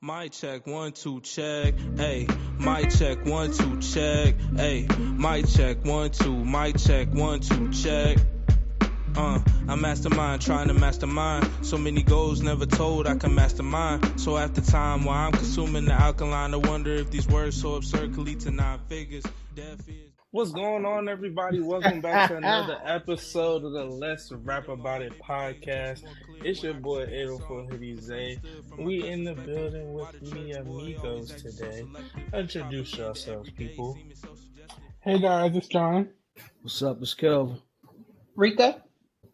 Mic check, 1, 2, check. Hey, mic check, 1, 2, check. Hey, mic check, 1, 2, mic check, 1, 2, check. I'm mastermind, trying to mastermind. So many goals never told I can mastermind. So after time while I'm consuming the alkaline, I wonder if these words so absurd could lead to 9 figures. Death is. What's going on, everybody? Welcome back to another episode of the Let's Rap About It podcast. It's your boy 804 Hoodie Zay. We in the building with me amigos today. Introduce yourselves, people. Hey guys, it's John. What's up? It's Kelvin. Rika.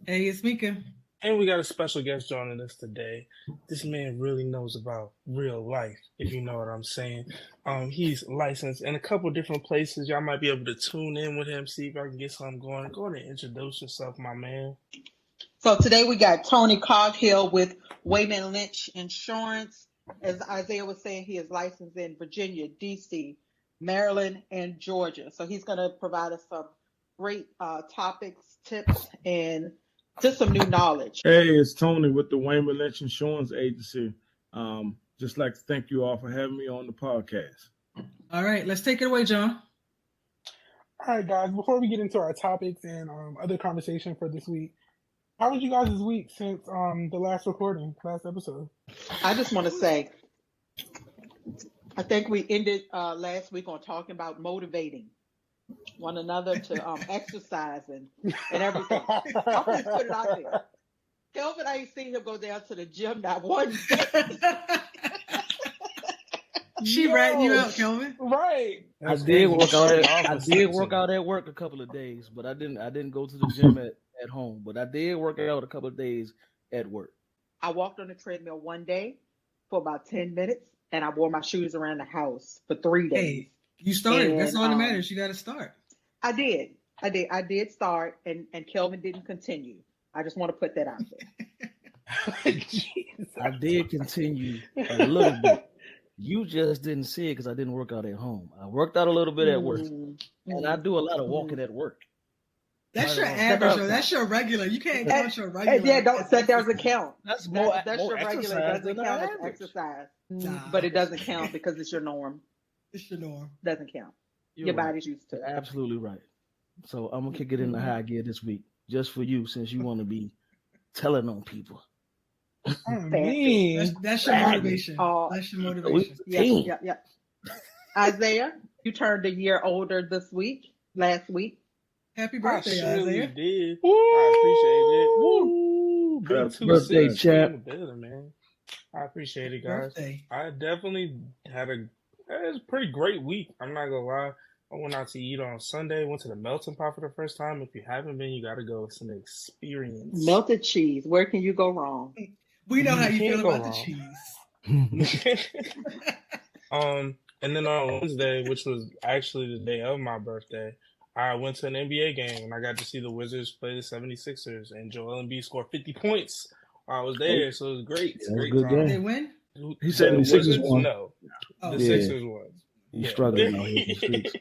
Hey, it's Mika. And we got a special guest joining us today. This man really knows about real life, if you know what I'm saying. He's licensed in a couple different places. Y'all might be able to tune in with him, see if I can get something going. Go ahead and introduce yourself, my man. So today we got Tony Coghill with Wayman Lynch Insurance. As Isaiah was saying, he is licensed in Virginia, D.C., Maryland, and Georgia. So he's going to provide us some great topics, tips, and just some new knowledge. Hey, it's Tony with the Wayman Lynch Insurance Agency. Just like to thank you all for having me on the podcast. All right, let's take it away, John. All right, guys, before we get into our topics and other conversation for this week, how was you guys this week since the last episode? I just want to say, I think we ended last week on talking about motivating one another to exercise and everything. I'll just put it out there. Kelvin, I ain't seen him go down to the gym not one day. She ratting you out, Kelvin. Right. I did work out at work a couple of days, but I didn't go to the gym at home. But I did work out a couple of days at work. I walked on the treadmill one day for about 10 minutes, and I wore my shoes around the house for 3 days. Hey, you started. And, that's all that matters. You got to start. I did start, and Kelvin didn't continue. I just want to put that out there. I did continue a little bit. You just didn't see it because I didn't work out at home. I worked out a little bit at work, and I do a lot of walking at work. That's your average, or that's your regular. You can't count your regular. Yeah, don't say there's a count. That's your regular. It doesn't count as average. exercise. Nah. But it doesn't count because it's your norm. It's your norm. Doesn't count. You're Your right. body's used to it. You're absolutely right. So I'm gonna kick it into high gear this week, just for you, since you want to be telling on people. That's your motivation. That's your motivation. Yeah. Isaiah, you turned a year older last week. Happy birthday, I surely Isaiah. did. I appreciate it. Woo! Big Happy 2 birthday, 6 champ. in the building, man. I appreciate it, guys. Birthday. I definitely had it was a pretty great week. I'm not gonna lie. I went out to eat on Sunday. Went to the Melting Pot for the first time. If you haven't been, you got to go. It's an experience. Melted cheese. Where can you go wrong? We know how you can't feel go about wrong. the cheese. And then on Wednesday, which was actually the day of my birthday, I went to an NBA game and I got to see the Wizards play the 76ers, and Joel Embiid scored 50 points while I was there, so it was great. It's a great good time. game. They win? He said the Sixers won. No, Oh. the Sixers won. He's struggling out here in the streets.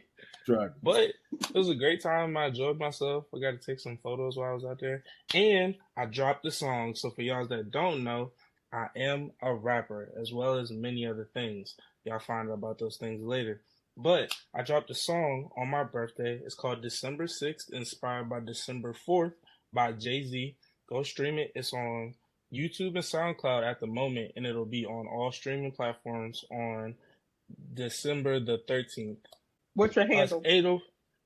But it was a great time. I enjoyed myself. I got to take some photos while I was out there. And I dropped the song. So for y'all that don't know, I am a rapper as well as many other things. Y'all find out about those things later. But I dropped a song on my birthday. It's called December 6th, inspired by December 4th by Jay-Z. Go stream it. It's on YouTube and SoundCloud at the moment, and it'll be on all streaming platforms on December the 13th. What's your handle? 80.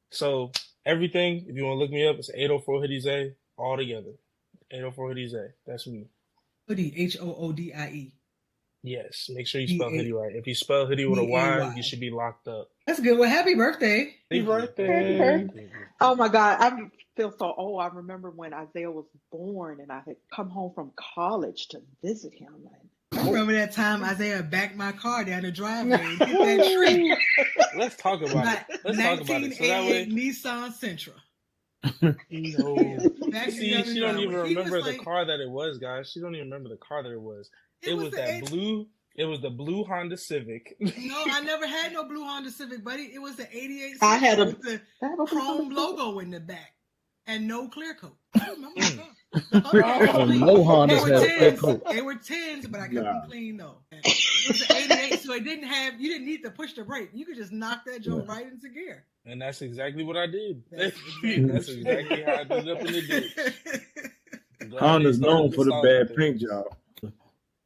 So everything, if you want to look me up, it's 804 Hoodie Zay all together. 804 Hoodie Zay. That's me. Hoodie, Hoodie. Yes. Make sure you spell hoodie right. If you spell hoodie with a Y, you should be locked up. That's good. Well, happy birthday. Happy birthday. Oh my God, I feel so old. I remember when Isaiah was born and I had come home from college to visit him. I remember that time Isaiah backed my car down the driveway and hit that tree. Let's talk about it. Let's talk about it. So that way, Nissan Sentra. no. See, she don't even remember the car that it was, guys. She don't even remember the car that it was. It was that blue. It was the blue Honda Civic. No, I never had no blue Honda Civic, buddy. It was the 88 I had with the chrome logo in the back and no clear coat. I remember that car. No Hondas had a clear coat. They were 10s, but I kept them clean though. It's an 88, so you didn't need to push the brake. You could just knock that joint right into gear. And that's exactly what I did. That's That's exactly how I ended up in the ditch. Honda's known for the bad paint job.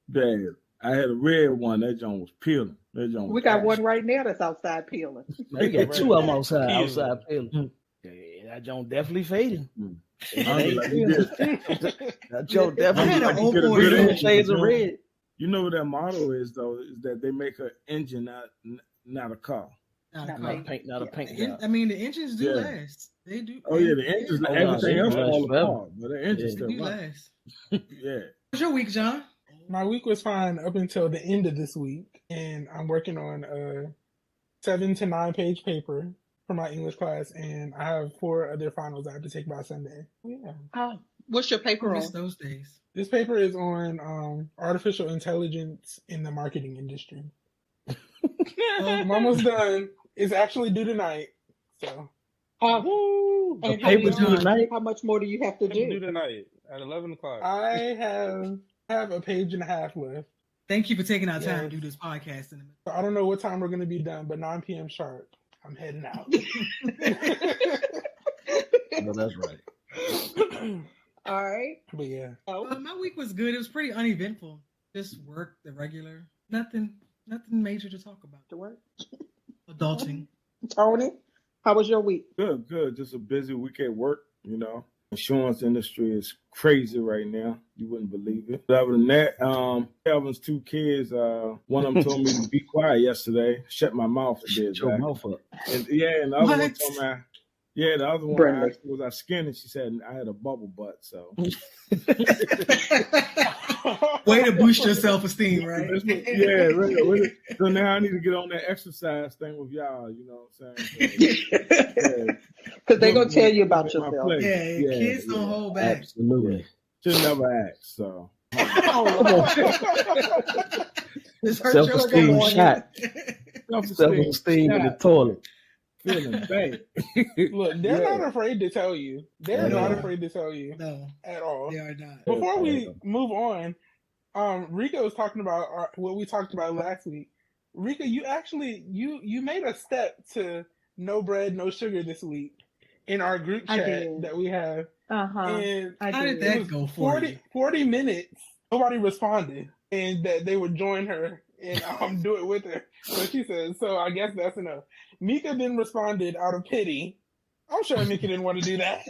Bad. I had a red one. That joint was peeling. We got one right now that's outside peeling. You got two of them outside peeling. Yeah, that joint definitely fading. That joint definitely fading. Shades of red. You know what that motto is, though, is that they make an engine, not a car. Not a paint job. I mean, the engines do last. They do. Oh yeah, the engines. Everything else falls apart, but the engines still do last. Yeah. What's your week, John? My week was fine up until the end of this week, and I'm working on a 7 to 9 page paper for my English class, and I have 4 other finals I have to take by Sunday. Yeah. What's your paper on? Those days. This paper is on artificial intelligence in the marketing industry. I'm almost done. It's actually due tonight. So. And how much more do you have to do? Due tonight at 11 o'clock. I have a page and a half left. Thank you for taking our time to do this podcast. I don't know what time we're going to be done, but 9 p.m. sharp. I'm heading out. No, that's right. All right. But yeah. My week was good. It was pretty uneventful. Just work, the regular. Nothing major to talk about. To work. Adulting. Tony, how was your week? Good. Just a busy week at work, you know. Insurance industry is crazy right now. You wouldn't believe it. But other than that, Calvin's 2 kids, one of them told me to be quiet yesterday. Shut my mouth. Shut your mouth up. And the other one told me, the other one I asked, was I skinny? She said I had a bubble butt, so. Way to boost your self-esteem, right? Yeah, really. So now I need to get on that exercise thing with y'all, you know what I'm saying? Because they're going to tell you about yourself. Yeah, kids don't hold back. Absolutely. Should never ask, so. Self-esteem shot. Self-esteem in the toilet. Feeling bad. Look, they're not afraid to tell you. They're not afraid to tell you. No. At all. They are not. Before we move on, Rika was talking about what we talked about last week. Rika, you actually you made a step to no bread, no sugar this week in our group chat that we have. And how did that go for 40 minutes, nobody responded, and that they would join her and do it with her. So she says, so I guess that's enough. Mika then responded out of pity. I'm sure Mika didn't want to do that.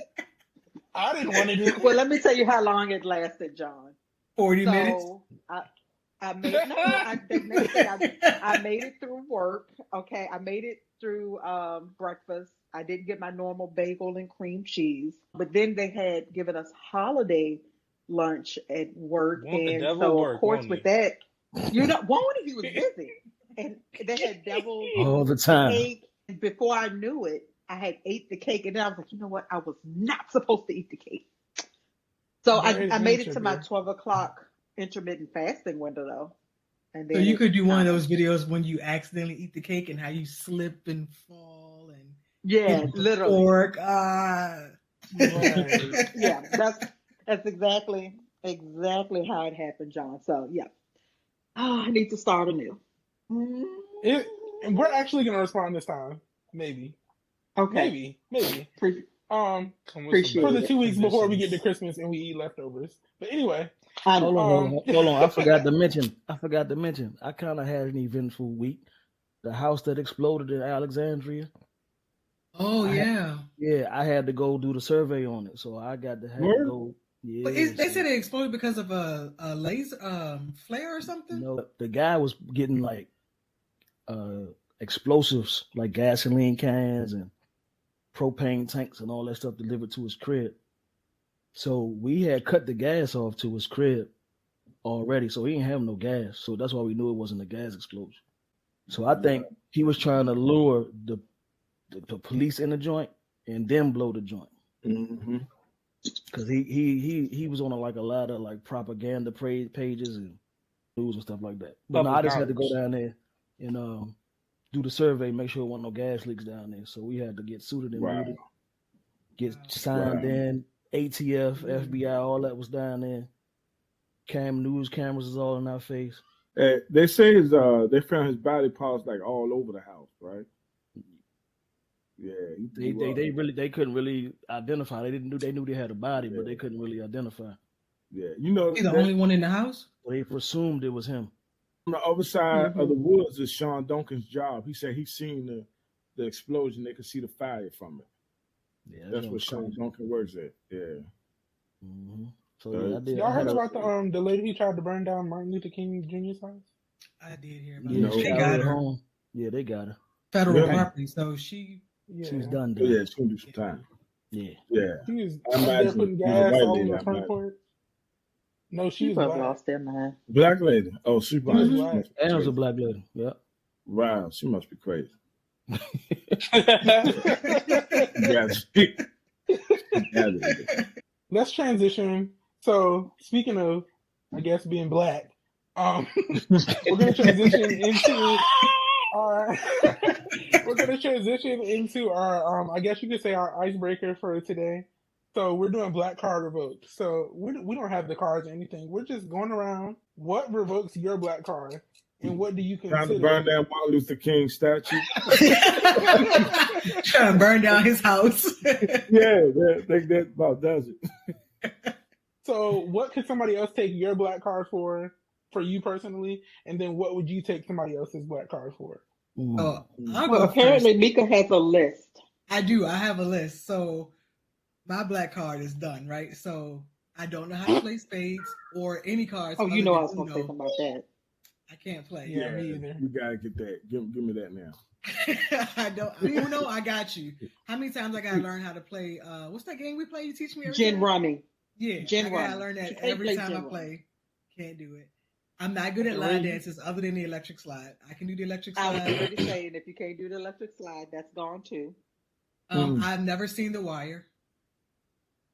I didn't want to do that. Well, let me tell you how long it lasted, John. 40 minutes? I made it through work. Okay, I made it through breakfast. I didn't get my normal bagel and cream cheese, but then they had given us holiday lunch at work, and so of course with that, he was busy, and they had deviled all the time. Cake. And before I knew it, I had ate the cake, and then I was like, you know what? I was not supposed to eat the cake. So I made it to my 12 o'clock intermittent fasting window though. And then so you could do one of those videos when you accidentally eat the cake and how you slip and fall and literally fork. Yeah, that's exactly how it happened, John. So yeah. I need to start anew. We're actually gonna respond this time. Maybe. Okay. Maybe. Appreciate for the 2 weeks before we get to Christmas and we eat leftovers. But anyway. Hold on. I forgot to mention. I kind of had an eventful week. The house that exploded in Alexandria. Oh, yeah. I had to go do the survey on it. So I got to go. Yeah, but they said it exploded because of a laser flare or something? No, the guy was getting like explosives like gasoline cans and propane tanks and all that stuff delivered to his crib. So we had cut the gas off to his crib already, so he didn't have no gas. So that's why we knew it wasn't a gas explosion. So I think he was trying to lure the police in the joint and then blow the joint. Mm-hmm. Because he was on a lot of like propaganda pages and news and stuff like that. But no, I just had to go down there and do the survey, make sure there wasn't no gas leaks down there. So we had to get suited and booted, get signed in. ATF, FBI, all that was down there. News cameras is all in our face. They say they found his body parts like all over the house, right? Yeah, they couldn't really identify. They knew they had a body, but they couldn't really identify. Yeah, He's the only one in the house. So they presumed it was him. On the other side of the woods is Sean Duncan's job. He said he's seen the explosion. They could see the fire from it. Yeah, that's what Sean Duncan works at. Yeah. Mm-hmm. So y'all heard about the lady who tried to burn down Martin Luther King Jr.'s house? I did hear about it. They got her home. Yeah, they got her. Federal property, so she's done. Yeah, she's gonna do some time. Yeah. She was there putting gas all in the front porch. No, she was black. Lost their mind. Black lady. Oh, she's black. Anne was a black lady. Yeah. Wow, she must be crazy. Let's transition. So, speaking of, I guess, being black, we're gonna transition into our. We're gonna transition into our. I guess you could say our icebreaker for today. So we're doing black card revoked. So we don't have the cards or anything. We're just going around. What revokes your black card, and what do you consider? Trying to burn down Martin Luther King statue. Trying to burn down his house. Yeah, I think that about does it. So what could somebody else take your black card for you personally, and then what would you take somebody else's black card for? Well, apparently Mika has a list. I do. I have a list. So my black card is done, right? So I don't know how to play spades or any cards. Oh, you know I was going to say something about that. I can't play. Yeah, me either. You gotta get that. Give me that now. I don't. Uno, I got you. How many times I gotta learn how to play? What's that game we play? You teach me every Gin time? Rummy. Yeah, Gin I gotta Rummy. learn that every time I play. Can't do it. I'm not good at line dances other than the electric slide. I can do the electric slide. I was already saying, if you can't do the electric slide, that's gone too. I've never seen The Wire.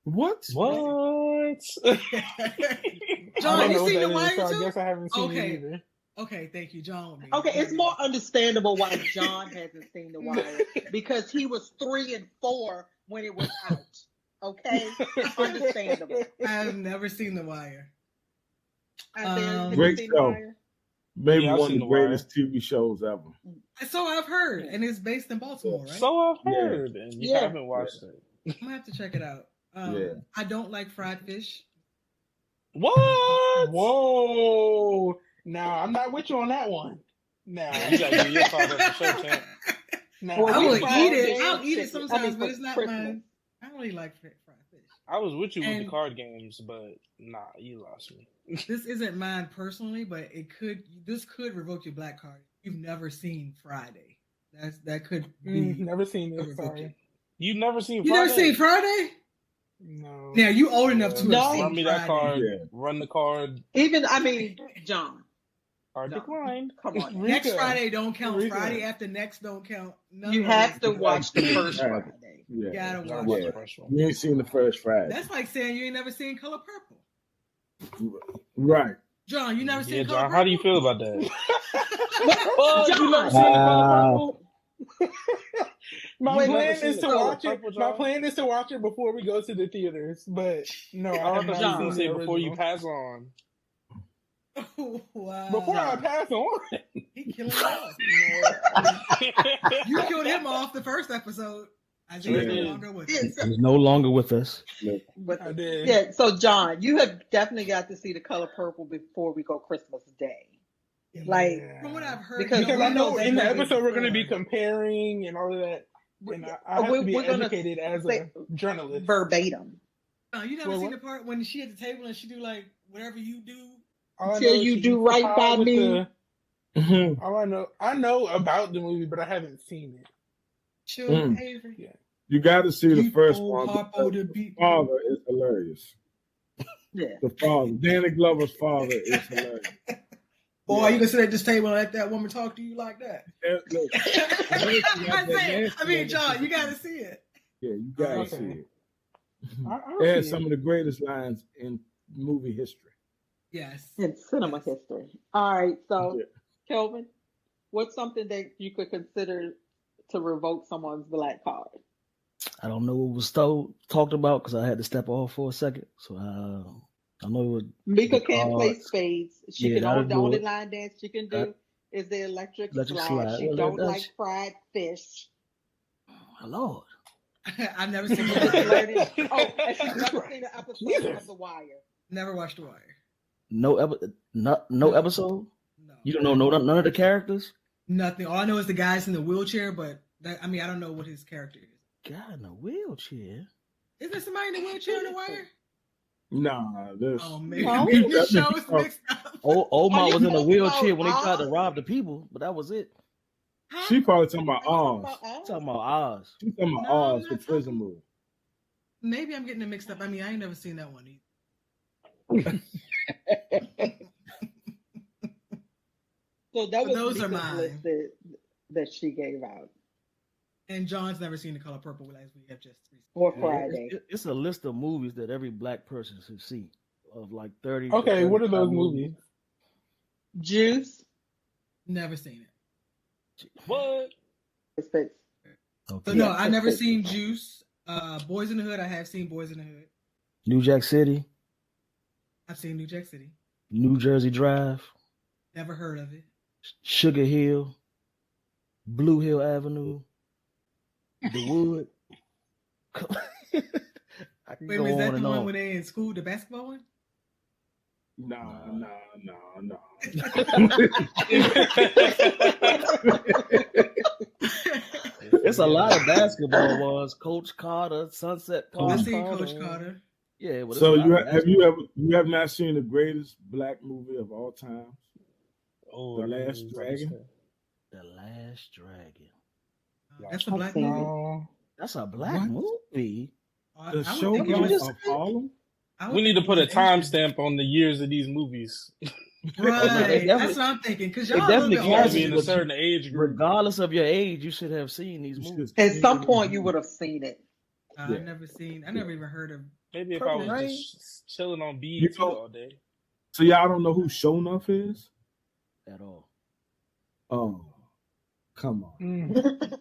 What? What? John, you seen The Wire too? I guess I haven't seen it either. Okay, thank you, John. Okay, it's more understandable why John hasn't seen The Wire because he was 3 and 4 when it was out. Okay, understandable. I've never seen The Wire. Great show. Maybe one of the greatest TV shows ever. So I've heard, and it's based in Baltimore, right? So I've heard, and you haven't watched it. I'm gonna have to check it out. I don't like fried fish. What? Whoa! Now I'm not with you on that one. Now you gotta give your father for sure, champ. Now I will eat it. I'll eat it sometimes, but it's not mine. I don't really like fried fish. I was with you with the card games, but nah, you lost me. This isn't mine personally, but this could revoke your black card. You've never seen Friday. That could be never seen it. Sorry. You've never seen Friday? You never seen Friday? No. Now you old enough to have seen run me that card. Yeah. Run the card. John. Card declined. Come on. Next Friday don't count. Friday after next don't count. You have to watch the first Friday. Yeah. You gotta watch the first one. You ain't seen the first Friday. That's like saying you ain't never seen Color Purple. Right. John, you never seen Color John, Purple? how do you feel about that? John, you never seen Color Purple? My plan is to watch it. My plan is to watch it before we go to the theaters. But no, I have not seen say before you pass on. Oh, wow. Before I pass on, he killed him off. You killed him off the first episode. Isaiah's no longer with us. He's no longer with us. I did. Yeah. So John, you have definitely got to see The Color Purple before we go Christmas Day. Like, from what I've heard, because I know in the episode we're going to be comparing and all of that. And I have to be educated as a journalist. Verbatim. No, you never seen the part when she at the table and she do like whatever you do. Until you do right by me. All I know about the movie, but I haven't seen it. Children, Avery. Yeah. You got to see the first one. The father is hilarious. Yeah. The father, Danny Glover's father, is hilarious. Boy, you gonna sit at this table and let that woman talk to you like that? I mean, John, you gotta see it. Yeah, you gotta see it. It has some of the greatest lines in movie history. Yes. In cinema history. All right, so Kelvin, what's something that you could consider to revoke someone's black card? I don't know what was talked about because I had to step off for a second. So I know it was Mika the can't play cards. spades. She Yeah, can that'll only, the do only it. line dance she can That do is the electric let you slide. slide. She Well, don't like that's fried fish. Lord. I've never seen She's The Wire. learning. Oh, and she's never seen an episode of The Wire. Never watched The Wire. No episode. No. You don't know none of the characters. Nothing. All I know is the guy's in the wheelchair, but I don't know what his character is. God in a wheelchair. Is there somebody in the wheelchair in The Wire? Nah, this. Oh, maybe No. the show is mixed up. Omar Are you was in a talking wheelchair about when they tried to Oz? rob the people, but that was it. Huh? She probably talking about Are you talking Oz. about Oz? Talking about Oz. She talking about No, I'm Oz, the not prison talking- movie. Maybe I'm getting it mixed up. I mean, I ain't never seen that one either. So that was Those are Mika's mine. list that she gave out. And John's never seen The Color Purple, as we have just Or Yeah, Friday. it's a list of movies that every black person should see. Of like 30. Okay, to what are 35 those movies? Juice. never seen it. What? It's the- So Okay. no, I never seen Juice. Boys in the Hood, I have seen Boys in the Hood. New Jack City, I've seen New Jack City. New Jersey Drive, Never heard of it. Sugar Hill, Blue Hill Avenue, The Wood. I can Wait, go is that on the and one on. when they in school, the basketball one? No. It's a lot of basketball ones. Coach Carter, Sunset Park. I Coach seen Carter. Coach Carter. Yeah, but So it's a lot of you have not seen the greatest black movie of all time? Oh, The Last Dragon? The Last Dragon. That's a I've black seen movie. it. Oh, That's a black movie. I The would think it Showgirls was- of Harlem? I would We need to think put it a was Asian. timestamp on the years of these movies. Right. They definitely- That's what I'm thinking. Because they y'all a little definitely bit You gotta classic, be older. in a but certain age group. Regardless of your age, you should have seen these You movies. should At some see point, it. you would have seen it. I've never seen. I never even heard of. Maybe if I Purple was Rain? just chilling on BET You know- all day. So y'all don't know who Shonuff is? At all. Oh, come on. mm.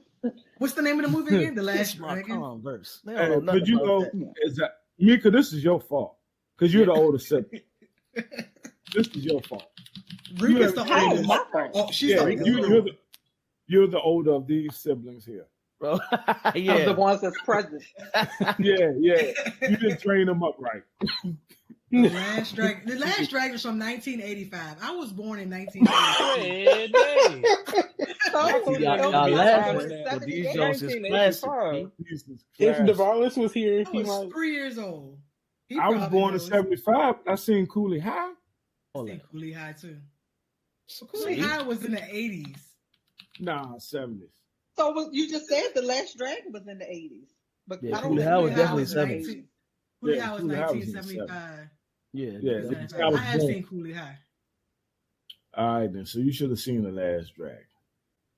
What's the name of the movie again? The Last Kiss my Dragon. Converse. They Hey, don't know nothing but you about know, that. is that Mika? This is your fault because you're the older sibling. This is your fault. Rika's the How is oldest. my fault? Oh, she's Yeah, the oldest. you're the older of these siblings here. Bro. Of the yeah. ones that's present. Yeah. You didn't train them up right. The Last Dragon. The Last Dragon is from 1985. I was born in 1985. Hey, dang. So, See, y'all Y'all laughing, laughing, but these 78. jokes is 1985. classic. This is If classic. Davalis was here, I he was might. 3 years old. He I was probably born in knows. '75. I seen Cooley High. Hold I on. seen Cooley High too. Cooley High was in the 80s. Nah, '70s. So you just said the Last Dragon was in the 80s. But Yeah, I don't Cooley think High was Cooley definitely was in the 70s. 80s. Cooley Yeah, High was Cooley High was in the 1975. Yeah. Yeah, definitely. this guy was I have born. seen Cooley High. All right, then. So you should have seen The Last Dragon.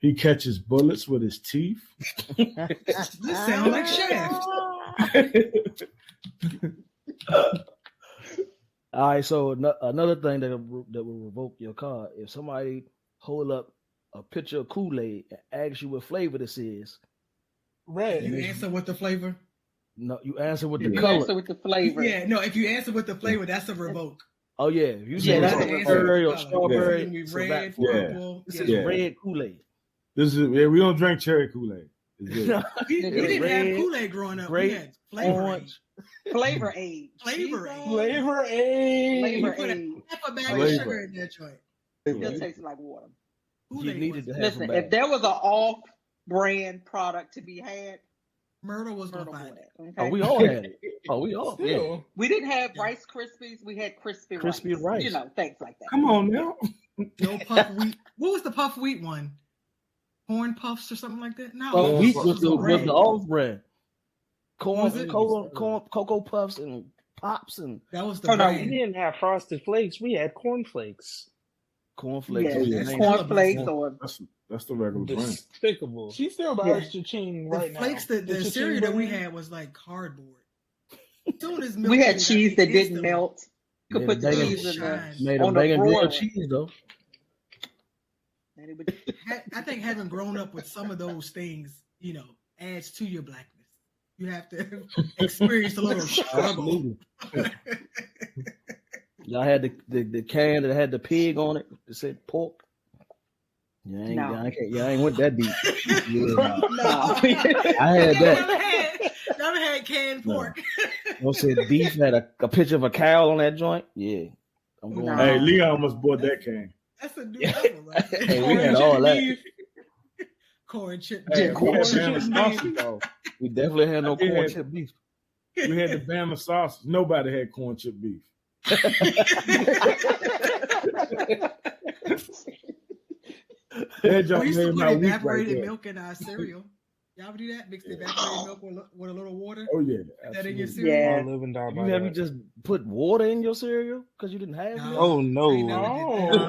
He catches bullets with his teeth. You sound like Shaft. All right, so another thing that will revoke your card, if somebody hold up a picture of Kool-Aid and asks you what flavor this is, Red. You answer with the flavor. no, you answer with the You color. answer with the flavor. Yeah, no. If you answer with the flavor, that's a revoke. Oh yeah, if you Yeah, say that's that's a strawberry or color. strawberry, We it's a red, rat- Yeah. purple. this Yeah. is Yeah. red Kool-Aid. We don't drink cherry Kool-Aid. It's good. No, We didn't red, have Kool-Aid growing up. grape, We had flavor orange. Flavor aid. Flavor aid. Flavor aid. Flavor put a aid. half a bag Flavor. of sugar in that joint. Still tastes like water. You Kool-Aid needed to was- have Listen, some if bag. there was an off-brand product to be had, Myrtle was Myrtle gonna would. find it. Okay? Oh, we all had it. Oh, we all yeah. Still. We didn't have Yeah. Rice Krispies. We had crispy Crispy rice. rice. You know, things like that. Come on now. No puff wheat. What was the puff wheat one? Corn puffs or something like that? No, Oh, it wheat was was the bread. off brand. Was it? Corn, Cocoa Puffs and Pops and That was the Oh, no, We brand. didn't have Frosted Flakes. We had cornflakes. cornflakes. Yeah, Oh, yeah. and cornflakes or That's the regular brand. Despicable. She still buys Yeah. cha-ching The right now. flakes, the cha-ching cereal that we brand. had was like cardboard. As soon as milk we had came, cheese that didn't instantly- melt. You could Made put a the bag of- cheese in there. Shine. Made a On the bag of grilled broiler. cheese though. And it would, I think having grown up with some of those things, adds to your blackness. You have to experience a little struggle. Absolutely. Y'all had the can that had the pig on it. It said pork. Yeah, I ain't went that deep. Yeah. No. I had that. Never had canned pork. No said beef had a picture of a cow on that joint. Yeah, I'm going. No. Hey, Leon almost bought that can. That's a new level, right? Hey, we had all that. Corn chip Hey, beef. we had Corn chip Bama beef. sausage though. We definitely had no I did corn have- chip beef. We had the Bama sausage. Nobody had corn chip beef. That We junk used to made put my week right evaporated there. milk in our cereal. Y'all ever do that? Mix the evaporated milk with a little water? Oh yeah, Put that in your absolutely. cereal? Yeah. I live and die You by never that. just put water in your cereal because you didn't have No. milk? Oh I no. ain't never Oh, did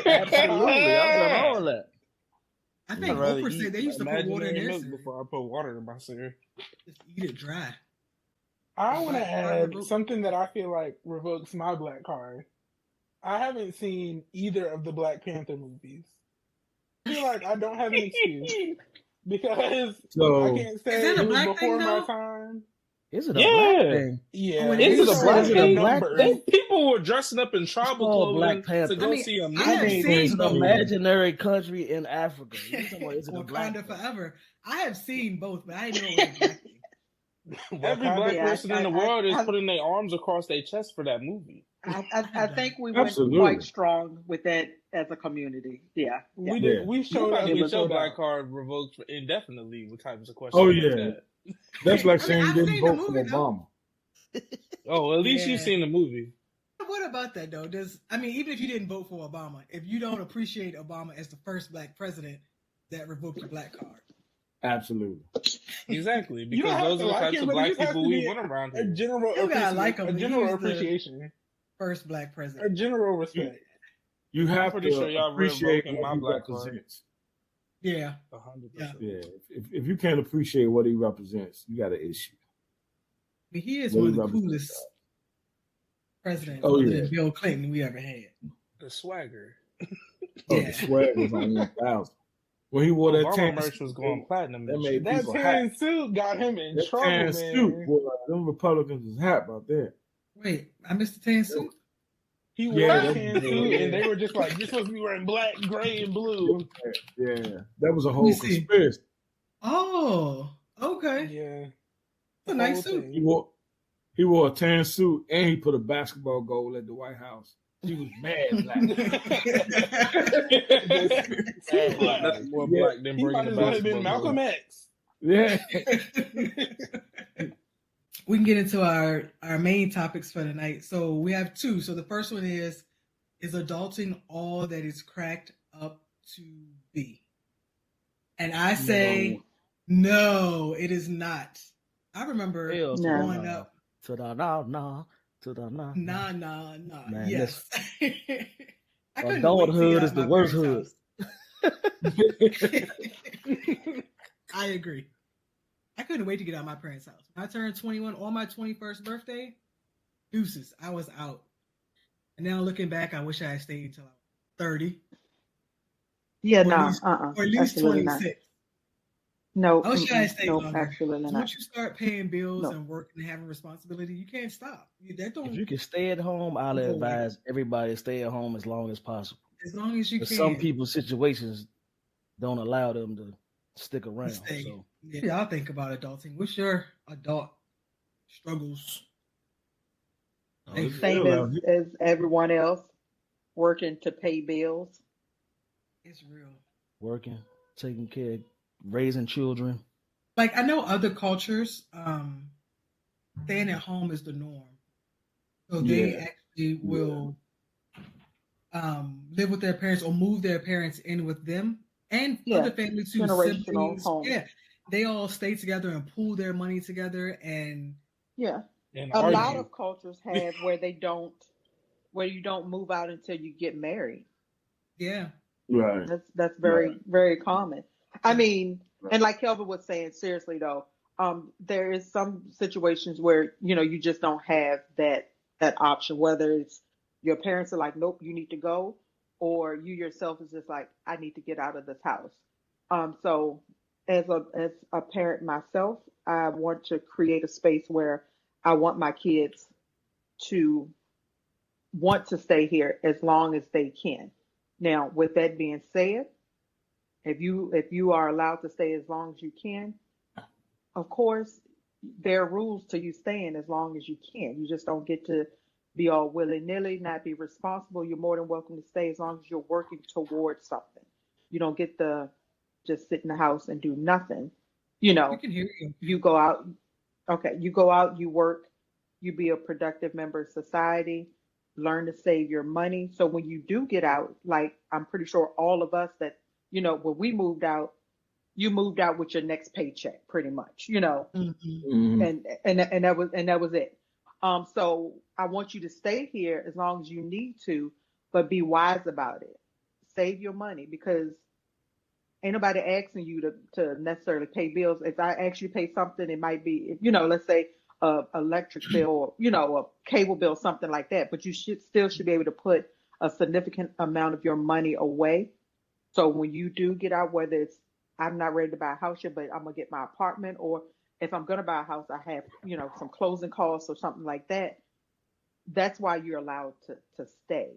that. Absolutely, I've done all that. I I'd think rather Oprah eat said they used to put water in imaginary their milk cereal. before I put water in my cereal. Just eat it dry. I want to Black card add revoked. something that I feel like revokes my black card. I haven't seen either of the Black Panther movies. I feel like I don't have an excuse because I So can't say that a it was black before thing, my though? time. Is it a Yeah. black thing? Yeah, Oh, and they Is it a showed black the thing? numbers. Thing? People were dressing up in tribal called Black clothing to Panther. go I mean, see a movie. I have mean, seen It's an both. imaginary country in Africa. You talking about, is it a black Wakanda thing? forever. I have seen both, but I didn't know it was a black thing. Every Wakanda- black Yeah, person in the I- world is I- putting their arms across their chest for that movie. I think we went Absolutely. quite strong with that as a community. Yeah. We yeah. did. Yeah. We You showed about up. to We get your showed black out. card revoked for indefinitely with types of questions Oh like yeah, that. that's like I mean, saying you I've didn't seen the vote for movie, though. Obama. Oh, at least Yeah. you've seen the movie. What about that though? Even if you didn't vote for Obama, if you don't appreciate Obama as the first black president, that revoked your black card. Absolutely. Exactly, You don't because have those to are the like types him, of but it black just has people to we be want around A here. general You gotta appreciation. like him. A He general was the- appreciation. First black A president. general respect. You have pretty to sure y'all appreciate revoking what my he black card. represents. Yeah. 100%. Yeah, if you can't appreciate what he represents, you got an issue. But he is What one he of the represents. coolest presidents Oh, other yeah. than Bill Clinton we ever had. The swagger. Oh, Yeah. the swag was on 1,000. When he wore that Obama tan merch was going platinum. that and made shit. That people tan hot. suit got him in That trouble, tan man. suit, boy, them Republicans was hot about that. Wait, I missed the tan suit? He wore Yeah, a that tan was- suit, yeah. and they were just like, "You're supposed to be wearing black, gray, and blue." Yeah, that was a me whole see. conspiracy. Oh, okay. Yeah, It's a nice Whole suit. thing. He wore a tan suit and he put a basketball goal at the White House. He was mad black. Nothing more Yeah. black than He might bringing as the well have been basketball. Malcolm goal. X. Yeah. We can get into our main topics for the night. So we have two. So the first one is adulting all that is cracked up to be? And I say no, it is not. I remember Hell, No. growing up. To the nah. Nah. Man, Yes. I couldn't Adulthood wait to get is out the my worst parents' hood. house. I agree. I couldn't wait to get out of my parents' house. When I turned 21 on my 21st birthday, deuces, I was out. And now looking back, I wish I had stayed until I was 30 Yeah, Or no, at least- or at least absolutely not. 26. No, I wish I had stayed no, longer. absolutely So not. once you start paying bills No. and working and having responsibility, you can't stop. That don't. If you can stay at home, I'll Go away. advise everybody to stay at home as long as possible. As long as you But can. some people's situations don't allow them to stick around. Stay. So Yeah, y'all think about adulting. What's your adult struggles? it's Same real out as everyone else, working to pay bills. It's real. working, taking care, raising children. Like I know other cultures, staying at home is the norm. So they Yeah. actually will live with their parents or move their parents in with them and Yeah. other family too. Generational Siblings. home. Yeah. They all stay together and pool their money together and Yeah. And A lot argue. of cultures have where you don't move out until you get married. yeah. Right. That's very, Right. very common. I mean, Right. and like Kelvin was saying, seriously though, there is some situations where, you just don't have that option, whether it's your parents are like, nope, you need to go, or you yourself is just like, I need to get out of this house. So as a parent myself, I want to create a space where I want my kids to want to stay here as long as they can. Now, with that being said, if you are allowed to stay as long as you can, of course, there are rules to you staying as long as you can. You just don't get to be all willy-nilly, not be responsible. You're more than welcome to stay as long as you're working towards something. You don't get to just sit in the house and do nothing. You know, I can hear you. you go out, okay, you go out, you work, you be a productive member of society, learn to save your money. So when you do get out, like I'm pretty sure all of us that, you know, when we moved out, you moved out with your next paycheck pretty much, you know, and that was it. So I want you to stay here as long as you need to, but be wise about it. Save your money, because ain't nobody asking you to necessarily pay bills. If I ask you to pay something, it might be, you know, let's say a electric bill or, you know, a cable bill, something like that. But you should be able to put a significant amount of your money away. So when you do get out, whether it's I'm not ready to buy a house yet, but I'm gonna get my apartment, or if I'm gonna buy a house, I have, you know, some closing costs or something like that. That's why you're allowed to stay.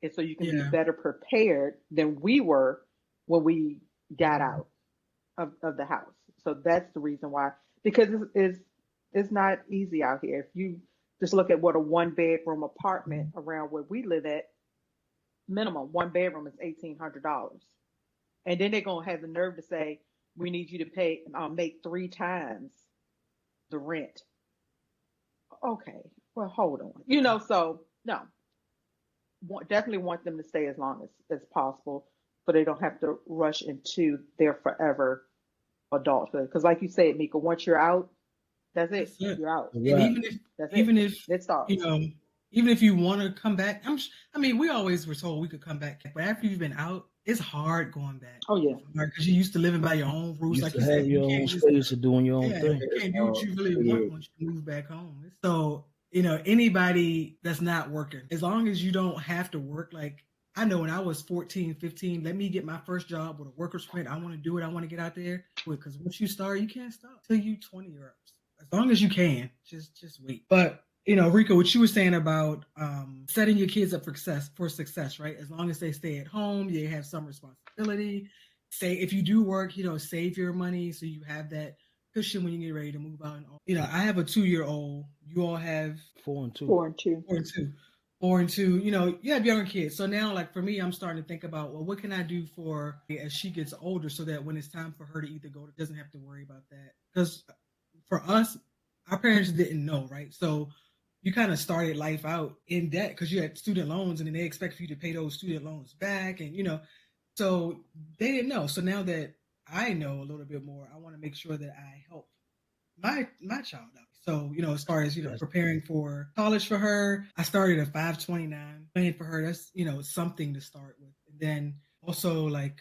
And so you can be better prepared than we were when we got out of the house. So that's the reason why, because it's not easy out here. If you just look at what a 1-bedroom apartment around where we live at, minimum 1 bedroom is $1,800. And then they're going to have the nerve to say, we need you to make 3 times the rent. Okay, well, hold on. You know, so no, definitely want them to stay as long as possible, so they don't have to rush into their forever adulthood. Because like you said, Mika, once you're out, that's it. You're out. And even if it starts. You know, even if you want to come back, I mean, we always were told we could come back, but after you've been out, it's hard going back. Oh yeah, because you used to living by your own rules, like you said, your own space of doing your own thing. You can't do what you really want once you move back home. So, you know, anybody that's not working, as long as you don't have to work, like I know when I was 14, 15, let me get my first job with a worker's permit. I want to do it. I want to get out there. Because once you start, you can't stop till you 20 or up. As long as you can, just wait. But you know, Rico, what you were saying about setting your kids up for success, right? As long as they stay at home, they have some responsibility. Say if you do work, you know, save your money so you have that cushion when you get ready to move out. You know, I have a 2-year-old. You all have 4 and 2. 4 and 2. 4 and 2. 4 and 2. You know, you have younger kids. So now, like for me, I'm starting to think about, well, what can I do for as she gets older, so that when it's time for her to either go, doesn't have to worry about that. Because for us, our parents didn't know, right? So you kind of started life out in debt because you had student loans, and then they expect you to pay those student loans back, and you know, so they didn't know. So now that I know a little bit more, I want to make sure that I help my child out. So, you know, as far as, you know, preparing for college for her, I started at 529 plan for her. That's, you know, something to start with. And then also, like,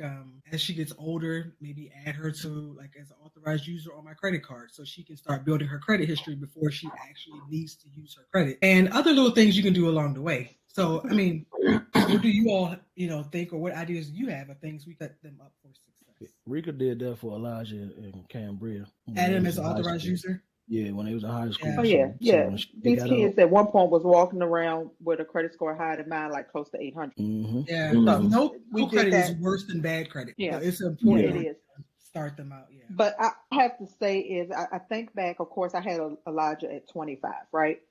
as she gets older, maybe add her to, like, as an authorized user on my credit card so she can start building her credit history before she actually needs to use her credit. And other little things you can do along the way. So, I mean, what do you all, you know, think, or what ideas do you have of things we set them up for success? Rika did that for Elijah and Cambria. Add him as an authorized user? Yeah, when he was in high school. Yeah. Oh, yeah. These kids at one point was walking around with a credit score higher than mine, like close to 800. Mm-hmm. Yeah. Mm-hmm. No credit is worse than bad credit. Yeah. So it's important to start them out. Yeah. But I have to say I think back, of course, I had Elijah at 25, right?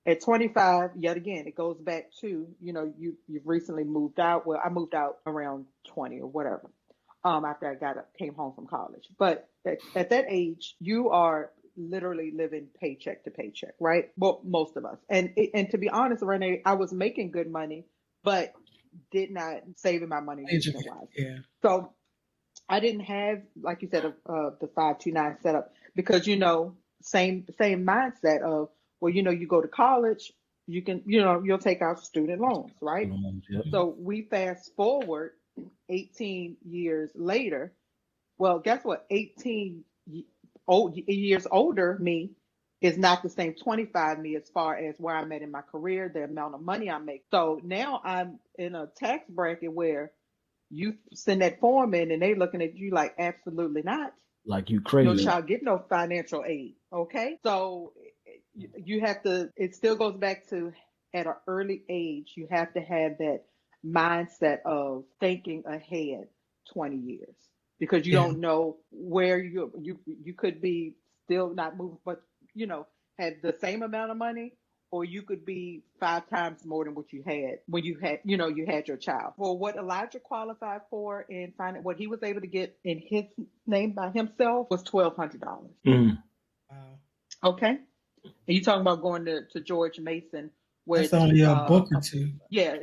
At 25, yet again, it goes back to, you know, you've recently moved out. Well, I moved out around 20 or whatever, after I came home from college. But at that age, you are literally living paycheck to paycheck, right? Well, most of us. And to be honest, Renee, I was making good money, but did not saving my money. Yeah. So I didn't have, like you said, the 529 setup because, you know, same mindset of, well, you know, you go to college, you can, you know, you'll take out student loans, right? Yep. So we fast forward 18 years later. Well, guess what? 18 years older me is not the same 25 me as far as where I'm at in my career, the amount of money I make. So now I'm in a tax bracket where you send that form in and they looking at you like, absolutely not. Like you crazy. No child get no financial aid. Okay. So you have to, it still goes back to at an early age, you have to have that mindset of thinking ahead 20 years because you Yeah. don't know where you could be still not moving, but you know, had the same amount of money, or you could be 5 times more than what you had when you had, you know, you had your child. Well, what Elijah qualified for and finding what he was able to get in his name by himself was $1,200. Mm. Wow. Okay. And you talking about going to George Mason, where That's it's only a book or two. yeah,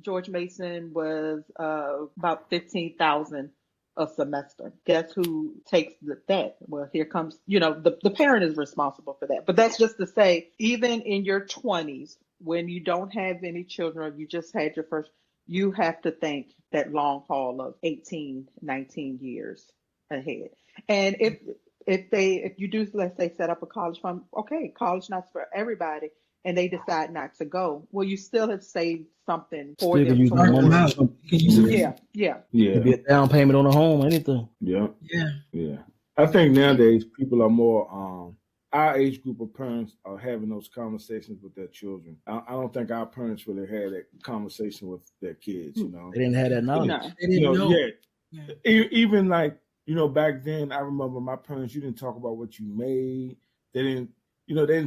George Mason was about 15,000 a semester. Guess who takes that? Well, here comes, you know, the parent is responsible for that. But that's just to say, even in your 20s, when you don't have any children or you just had your first, you have to think that long haul of 18, 19 years ahead. And if you do, let's say, set up a college fund, okay, college not for everybody, and they decide not to go, well, you still have saved something for Still can them use the Start them money. out. You can use it. yeah, yeah. Yeah. Could be a down payment on a home, anything. Yeah. Yeah. Yeah. I think nowadays people are more our age group of parents are having those conversations with their children. I don't think our parents really had that conversation with their kids, you know. They didn't have that knowledge. No. They didn't know. Yeah. Yeah. Even like, you know, back then I remember my parents, you didn't talk about what you made. They didn't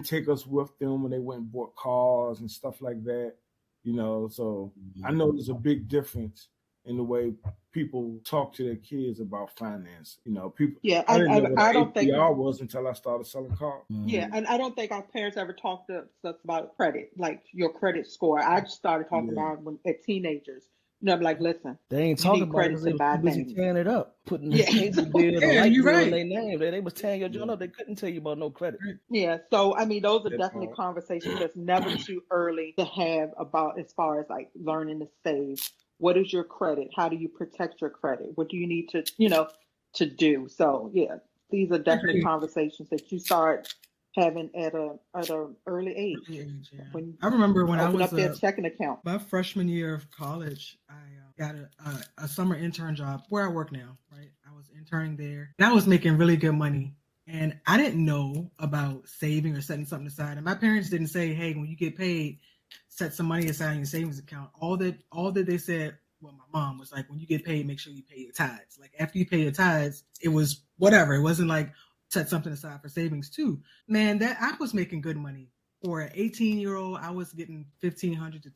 take us with them when they went and bought cars and stuff like that, you know. So I know there's a big difference in the way people talk to their kids about finance. You know, people. Yeah, I didn't know what I an don't think. APR was until I started selling cars. Yeah, and I don't think our parents ever talked to us about credit, like your credit score. I just started talking about when at teenagers. You know, I'm like, listen, They ain't you talking need about it credit because to they was buy too busy things. tearing it up, putting the Yeah. cable bill, the Yeah, light you're bill right. in their name. They was tearing your joint up. They couldn't tell you about no credit. Yeah, so I mean, those are That definitely part. conversations that's never too early to have about as far as like learning to save. What is your credit? How do you protect your credit? What do you need to, you know, to do? So yeah, these are definitely Agreed. conversations that you start having at a early age. Yeah. When I remember when I open was up that checking account. my freshman year of college, I got a summer intern job where I work now, right? I was interning there and I was making really good money. And I didn't know about saving or setting something aside. And my parents didn't say, hey, when you get paid, set some money aside in your savings account. All that they said, well, my mom was like, when you get paid, make sure you pay your tithes. Like after you pay your tithes, it was whatever. It wasn't like set something aside for savings too. Man, that I was making good money. For an 18-year-old, I was getting $1,500 to $2,000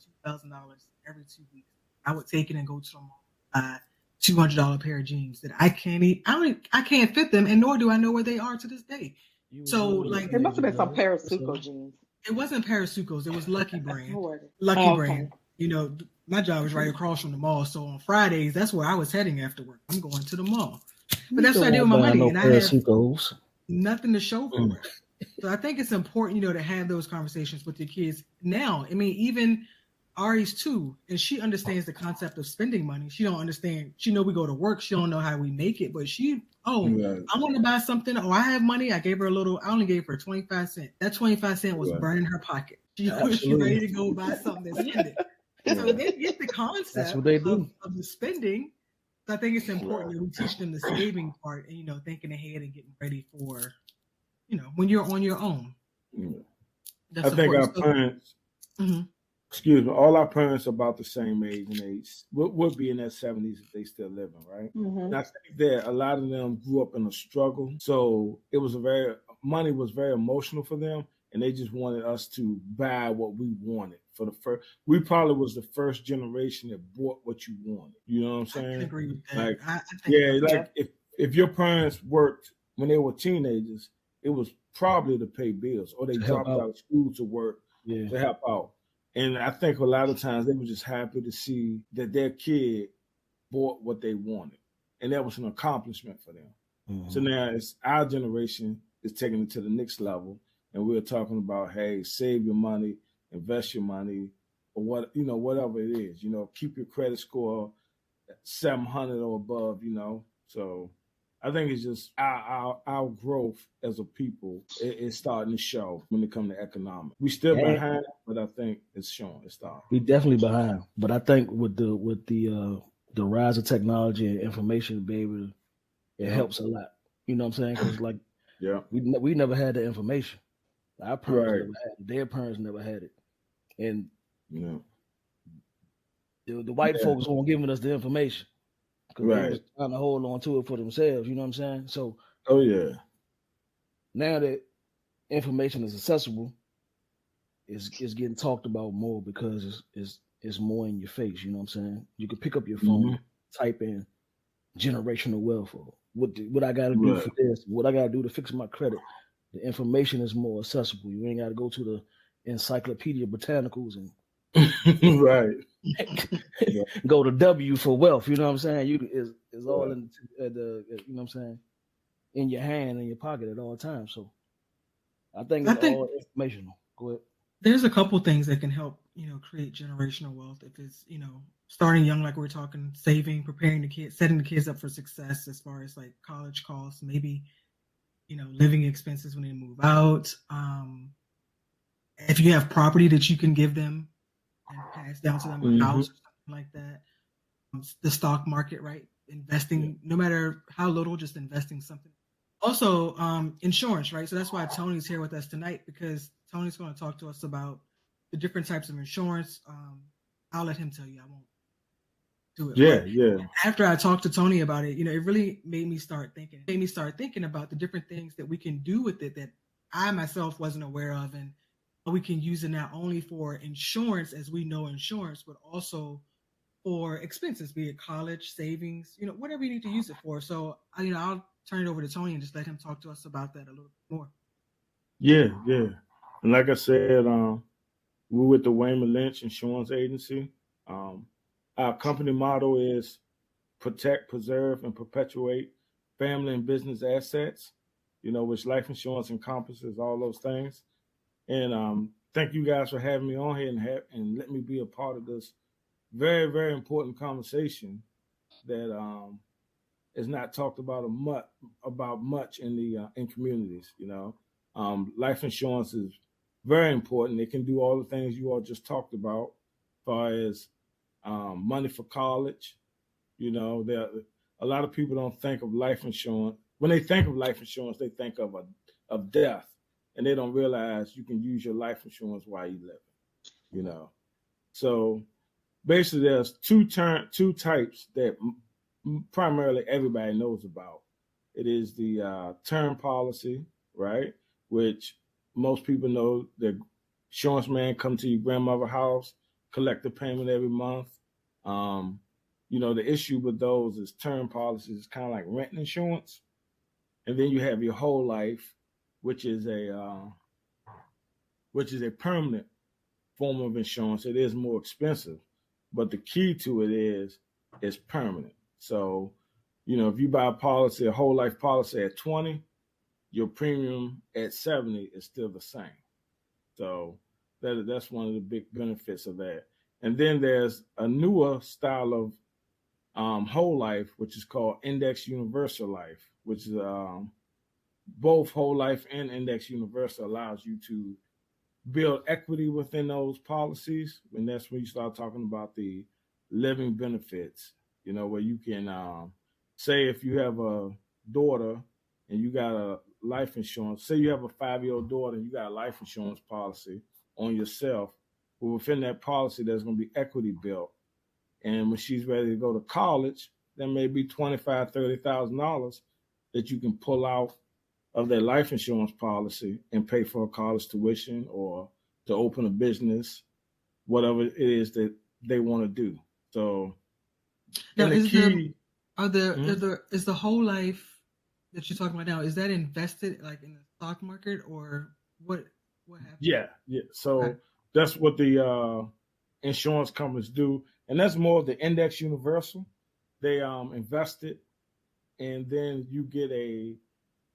every 2 weeks. I would take it and go to the mall, buy $200 pair of jeans that I can't eat. I can't fit them, and nor do I know where they are to this day. So like, It must have been some Parasuco jeans. it wasn't Parasucos. It was Lucky Brand. What was it? Lucky Oh, okay. Brand. You know, my job was right across from the mall. So on Fridays, that's where I was heading after work. I'm going to the mall. But that's what I did with my money. And I had nothing to show for it. So I think it's important, you know, to have those conversations with your kids now. I mean, even Ari's 2, and she understands the concept of spending money. She don't understand. She know we go to work. She don't know how we make it, but I want to buy something. Oh, I have money. I gave her I only gave her 25 cents. That 25 cents was burning her pocket. She was ready to go buy something and spend it. So they get the concept That's what they do. of the spending. So I think it's important that we teach them the saving part and, you know, thinking ahead and getting ready for, you know, when you're on your own. Yeah. That's I think important. our parents, excuse me, all our parents are about the same age, and they would be in their 70s if they still living, right? And I think that a lot of them grew up in a struggle, so it was money was very emotional for them, and they just wanted us to buy what we wanted. We probably was the first generation that bought what you wanted. You know what I'm saying? I can agree with that. Like, I think like if your parents worked when they were teenagers, it was probably to pay bills, or they dropped out of school to work to help out. And I think a lot of times they were just happy to see that their kid bought what they wanted, and that was an accomplishment for them. So now it's our generation is taking it to the next level, and we're talking about, hey, save your money, invest your money, or whatever it is. You know, keep your credit score at 700 or above. You know, so I think it's just our growth as a people is starting to show when it comes to economics. We still behind, but I think it's showing. It's starting. We definitely behind, but I think with the rise of technology and information, baby, it helps a lot. You know what I'm saying? Because like, we never had the information. Our parents never had it. Their parents never had it. And You know, the white Yeah. folks weren't giving us the information because they Right. was trying to hold on to it for themselves. You know what I'm saying? So Oh yeah. now that information is accessible, it's getting talked about more because it's more in your face. You know what I'm saying? You can pick up your phone, Mhm. type in generational wealth or what I got to do Right. for this, what I got to do to fix my credit. The information is more accessible. You ain't got to go to the Encyclopedia Britannicals and Right. go to W for wealth. You know what I'm saying? It's all Right. in the you know what I'm saying, in your hand, in your pocket at all times. So I think I it's think all informational. Go ahead. there's a couple things that can help, create generational wealth. If it's, starting young, like we're talking, saving, preparing the kids, setting the kids up for success as far as like college costs, maybe, living expenses when they move out. If you have property that you can give them and pass down to them, a house or something like that. The stock market, right? Investing, no matter how little, just investing something. Also, insurance, right? So that's why Tony's here with us tonight, because Tony's going to talk to us about the different types of insurance. I'll let him tell you. I won't do it. Yeah. But Yeah. after I talked to Tony about it, it really made me start thinking about the different things that we can do with it that I myself wasn't aware of, and we can use it not only for insurance, as we know insurance, but also for expenses, be it college, savings, whatever you need to use it for. So, I'll turn it over to Tony and just let him talk to us about that a little bit more. Yeah. Yeah. And like I said, we're with the Wayman Lynch Insurance Agency. Our company motto is protect, preserve, and perpetuate family and business assets, which life insurance encompasses all those things. And thank you guys for having me on here and let me be a part of this very, very important conversation that is not talked about much in the in communities. Life insurance is very important. It can do all the things you all just talked about, as far as money for college. There a lot of people don't think of life insurance. When they think of life insurance, they think of death, and they don't realize you can use your life insurance while you live. So basically, there's two types that primarily everybody knows about. It is the term policy, right? Which most people know the insurance man come to your grandmother's house, collect the payment every month. The issue with those is term policies is kind of like rent insurance. And then you have your whole life, which is a permanent form of insurance. It is more expensive, but the key to it is permanent. So, if you buy a whole life policy at 20, your premium at 70 is still the same. So that's one of the big benefits of that. And then there's a newer style of whole life, which is called Index Universal Life, which is both whole life and Index Universal allows you to build equity within those policies. And that's when you start talking about the living benefits, where you can say if you have a daughter and you got a life insurance, say you have a 5-year-old daughter and you got a life insurance policy on yourself, but within that policy, there's going to be equity built. And when she's ready to go to college, there may be $25,000, $30,000 that you can pull out of their life insurance policy and pay for a college tuition or to open a business, whatever it is that they want to do. So now, is the whole life that you're talking about now, is that invested like in the stock market, or what happens? Yeah. So that's what the insurance companies do. And that's more of the Index Universal. They invest it, and then you get a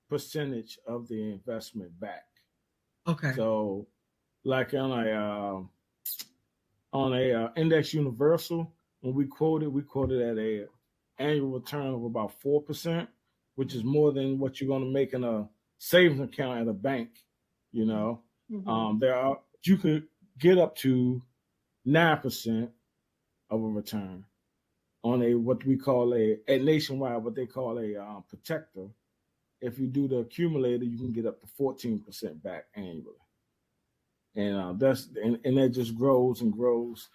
percentage of the investment back. Okay. So, like on a Index Universal, when we quoted at a annual return of about 4%, which is more than what you're going to make in a savings account at a bank. Mm-hmm. You could get up to 9% of a return on what we call at Nationwide, what they call a protector. If you do the accumulator, you can get up to 14% back annually. and that just grows and grows.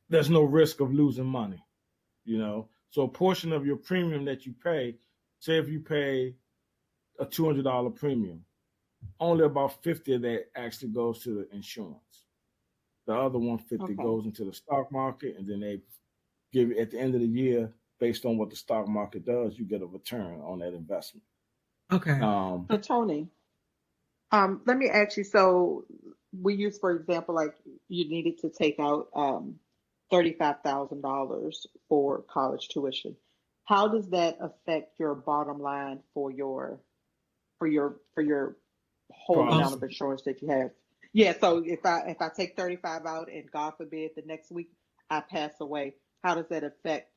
There's no risk of losing money, So a portion of your premium that you pay, say if you pay a $200 premium, only about 50 of that actually goes to the insurance. The other 150 goes into the stock market, and then they give you at the end of the year, based on what the stock market does, you get a return on that investment. Okay. So Tony, let me ask you. So we use, for example, like you needed to take out $35,000 for college tuition. How does that affect your bottom line for your whole amount of insurance that you have? Yeah. So if I take 35 out and God forbid the next week I pass away, how does that affect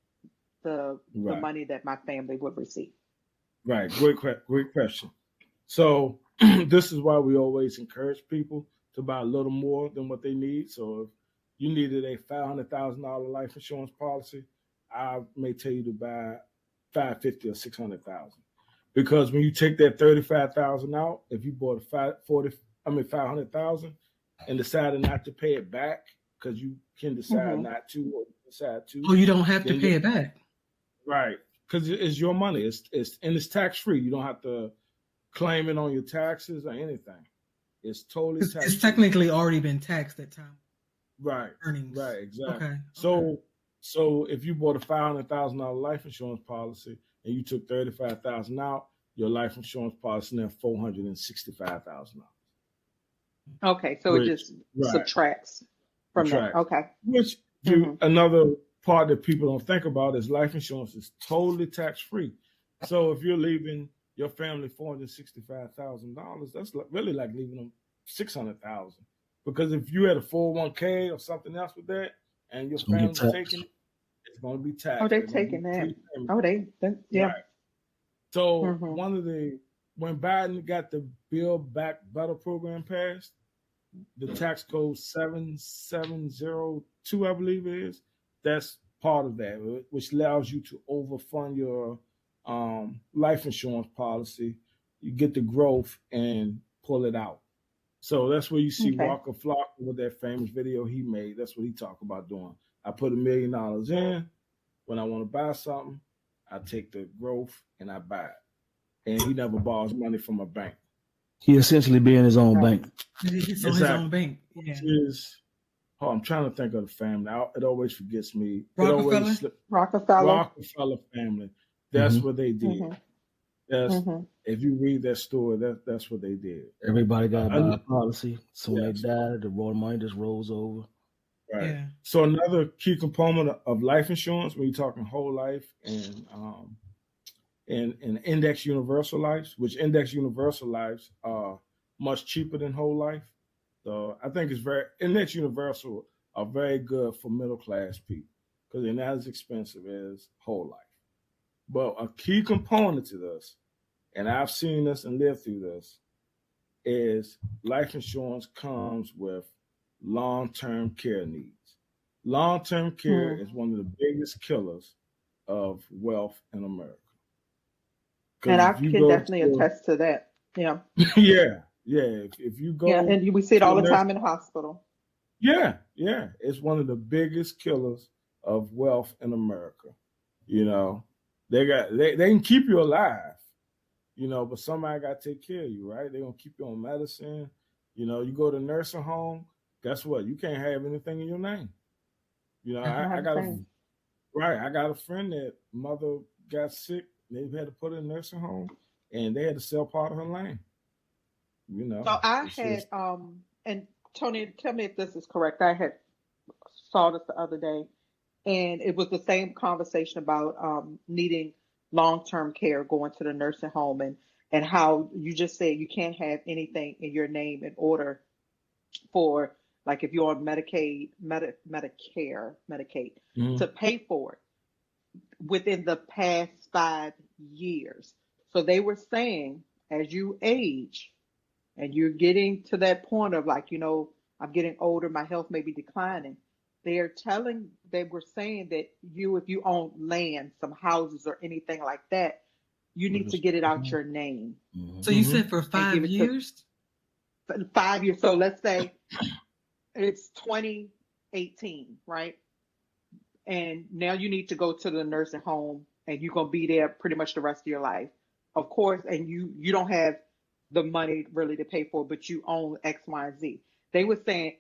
the money that my family would receive? Right. Great question. So this is why we always encourage people to buy a little more than what they need. So if you needed a $500,000 life insurance policy, I may tell you to buy $550,000 or $600,000, because when you take that $35,000 out, if you bought $500,000 and decided not to pay it back, because you can decide not to, or decide to. Oh, you don't have to pay it back. Right, because it's your money. It's tax free. You don't have to claim it on your taxes or anything. It's totally tax free. It's technically already been taxed at time. Right. Earnings. Right. Exactly. Okay. So if you bought a $500,000 life insurance policy and you took $35,000 out, your life insurance policy now $465,000. Okay, so it just subtracts from that. Okay. Which another part that people don't think about is life insurance is totally tax free. So if you're leaving your family $465,000, that's really like leaving them $600,000. Because if you had a 401k or something else with that, and your family's taking it, it's going to be taxed. Oh, they're taking that. Oh, yeah. Right. So when Biden got the Build Back Better program passed, the tax code 7702, I believe it is, that's part of that, which allows you to overfund your life insurance policy. You get the growth and pull it out. So that's where you see Walker Flocka with that famous video he made. That's what he talked about doing. I put $1 million in. When I want to buy something, I take the growth and I buy it. And he never borrows money from a bank. He essentially being his own bank. He's on his own bank. Yeah. I'm trying to think of the family. It always forgets me. Rockefeller family. That's what they did. If you read that story, that's what they did. Everybody got a policy. So when they died, the raw money just rolls over. Right. Yeah. So another key component of life insurance, when you're talking whole life and index universal lives, which index universal lives are much cheaper than whole life. So I think index universal are very good for middle class people because they're not as expensive as whole life. But a key component to this, and I've seen this and lived through this, is life insurance comes with long-term care needs. Long-term care is one of the biggest killers of wealth in America. And I can definitely attest to that. Yeah. Yeah. If you go, and we see it all the time in the hospital. Yeah. It's one of the biggest killers of wealth in America. They can keep you alive, but somebody got to take care of you, right? They're gonna keep you on medicine. You go to nursing home. Guess what? You can't have anything in your name. I got a friend that mother got sick. They had to put her in a nursing home, and they had to sell part of her land. So I had and Tony, tell me if this is correct. I had saw this the other day, and it was the same conversation about needing long-term care, going to the nursing home, and how you just said you can't have anything in your name in order for, like, if you're on Medicaid, to pay for it within the past 5 years. So they were saying, as you age and you're getting to that point of like, I'm getting older, my health may be declining. They were saying that if you own land, some houses or anything like that, you need to get it out your name. So you said for 5 years? 5 years. So let's say it's 2018, right? And now you need to go to the nursing home and you're going to be there pretty much the rest of your life. Of course, and you don't have the money really to pay for it, but you own X, Y, and Z. They were saying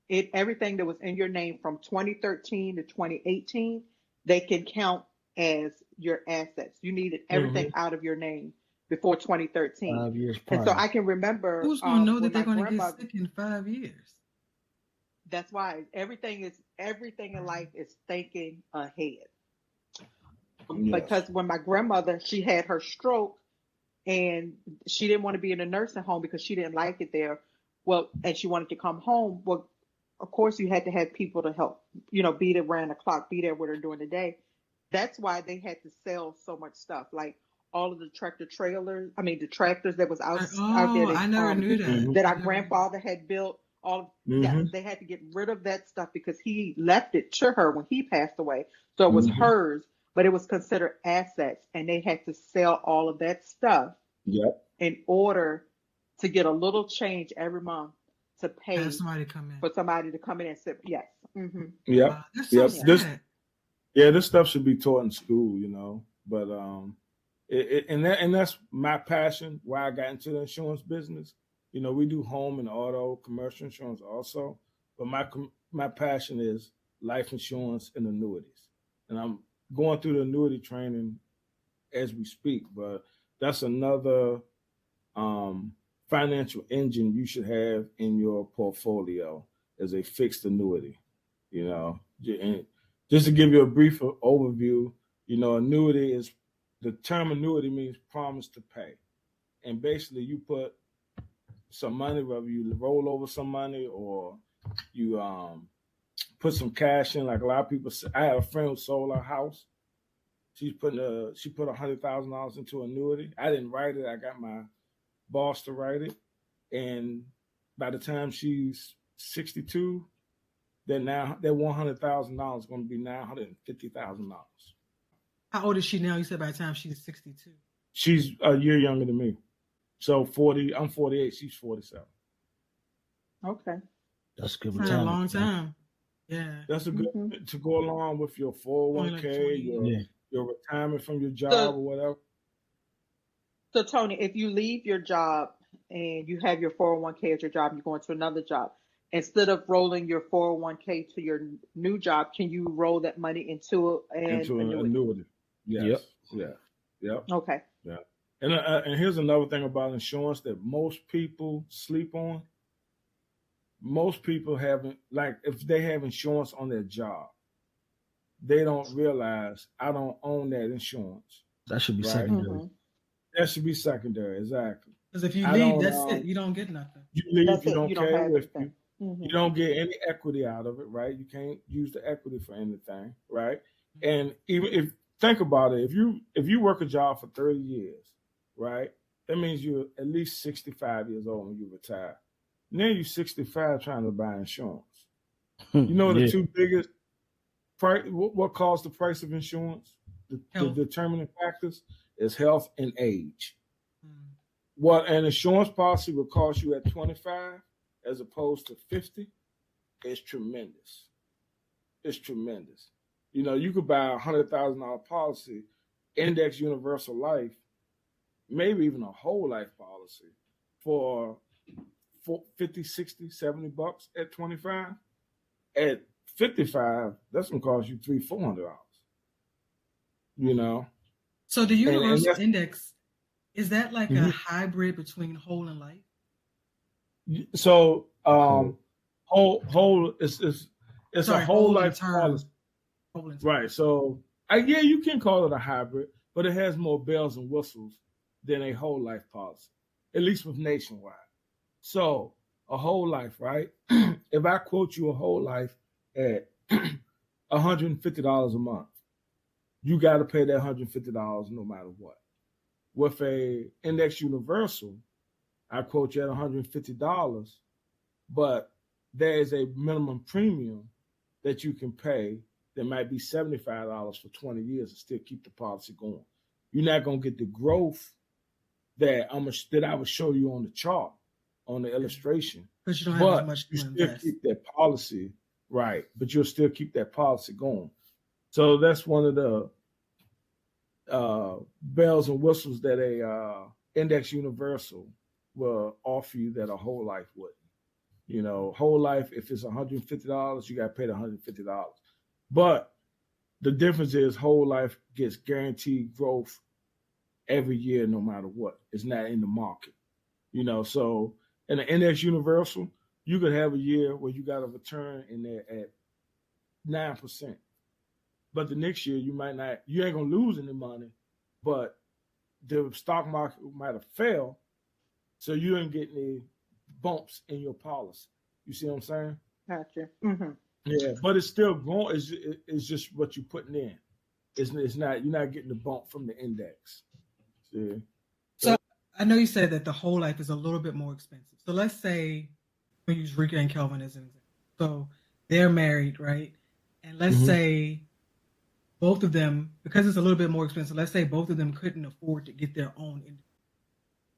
everything that was in your name from 2013 to 2018, they can count as your assets. You needed everything out of your name before 2013. 5 years prior. And so I can remember. Who's going to know when that they're my going to get grandmother- sick in 5 years? That's why everything in life is thinking ahead. Yes. Because when my grandmother, she had her stroke and she didn't want to be in a nursing home because she didn't like it there. Well, and she wanted to come home. Well, of course you had to have people to help, be there around the clock, be there with her during the day. That's why they had to sell so much stuff. Like all of the the tractors that was out there. I never knew that. That our grandfather had built. They had to get rid of that stuff because he left it to her when he passed away. So it was hers, but it was considered assets, and they had to sell all of that stuff in order to get a little change every month to pay Have somebody come in. for somebody to come in and sit. Yes. Mm-hmm. Yep. Wow, that's so sad. This stuff should be taught in school, but and that's my passion, why I got into the insurance business. We do home and auto commercial insurance also, but my passion is life insurance and annuities. And I'm going through the annuity training as we speak, but that's another financial engine you should have in your portfolio as a fixed annuity. And just to give you a brief overview, annuity is, the term annuity means promise to pay. And basically you put some money, whether you roll over some money or you put some cash in, like a lot of people say. I have a friend who sold her house. She put $100,000 into annuity. I didn't write it. I got my boss to write it. And by the time she's 62, then now that $100,000 is going to be $950,000. How old is she now? You said by the time she's 62. She's a year younger than me. So 40, I'm 48, she's 47. Okay. That's a good That's a retirement. long time. Yeah. That's a good to go along with your 401k, your retirement from your job or whatever. So Tony, if you leave your job and you have your 401k at your job, you're going to another job, instead of rolling your 401k to your new job, can you roll that money into an annuity? Yes. Yep. Okay. Yeah. And here's another thing about insurance that most people sleep on. Most people haven't, like, if they have insurance on their job, they don't realize I don't own that insurance. That should be Right. secondary. That should be secondary, exactly. Because if you leave, that's it. You don't get nothing. You leave, That's you it. don't You don't carry have with you. anything. Mhm. You don't get any equity out of it, right? You can't use the equity for anything, right? And even if think about it, if you work a job for 30 years, right? That means you're at least 65 years old when you retire. Now you're 65 trying to buy insurance. You know the two biggest price, what caused the price of insurance? The determining factors is health and age. What an insurance policy would cost you at 25 as opposed to 50 is tremendous. It's tremendous. You could buy a $100,000 policy, index universal life, maybe even a whole life policy for $50, $60, $70 at 25. At 55, that's gonna cost you $300-$400. So the universal index, is that like a hybrid between whole and life? So whole it's a whole life policy. Right. So you can call it a hybrid, but it has more bells and whistles than a whole life policy, at least with Nationwide. So a whole life, right? If I quote you a whole life at $150 a month, you got to pay that $150 no matter what. With a index universal, I quote you at $150, but there is a minimum premium that you can pay that might be $75 for 20 years and still keep the policy going. You're not going to get the growth that I would show you on the chart on the illustration. Because you don't have as But much you to still invest. keep that policy, right? But you'll still keep that policy going. So that's one of the bells and whistles that a index universal will offer you that a whole life wouldn't. You know, whole life, if it's $150, you got to pay the $150. But the difference is whole life gets guaranteed growth every year, no matter what. It's not in the market. You know, so in the index universal, you could have a year where you got a return in there at 9%. But the next year you ain't gonna lose any money, but the stock market might have fell, so you ain't getting any bumps in your policy. You see what I'm saying? Gotcha. Mm-hmm. Yeah, but it's still growing. It's just what you're putting in. It's not, you're not getting the bump from the index. See? So I know you said that the whole life is a little bit more expensive. So let's say we use Rika and Kelvin as an example. So they're married, right? And let's say both of them, because it's a little bit more expensive, let's say both of them couldn't afford to get their own.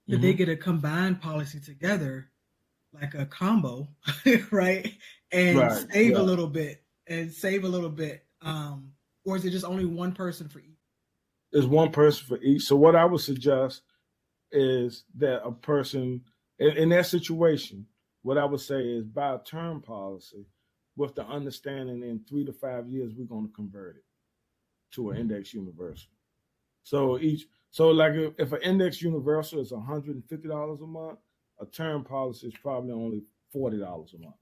Could they get a combined policy together, like a combo, right? And save a little bit or is it just only one person for each? There's one person for each. So what I would suggest is that a person in that situation, what I would say is buy a term policy with the understanding in 3 to 5 years we're going to convert it to an index universal. So like if an index universal is $150 a month, a term policy is probably only $40 a month.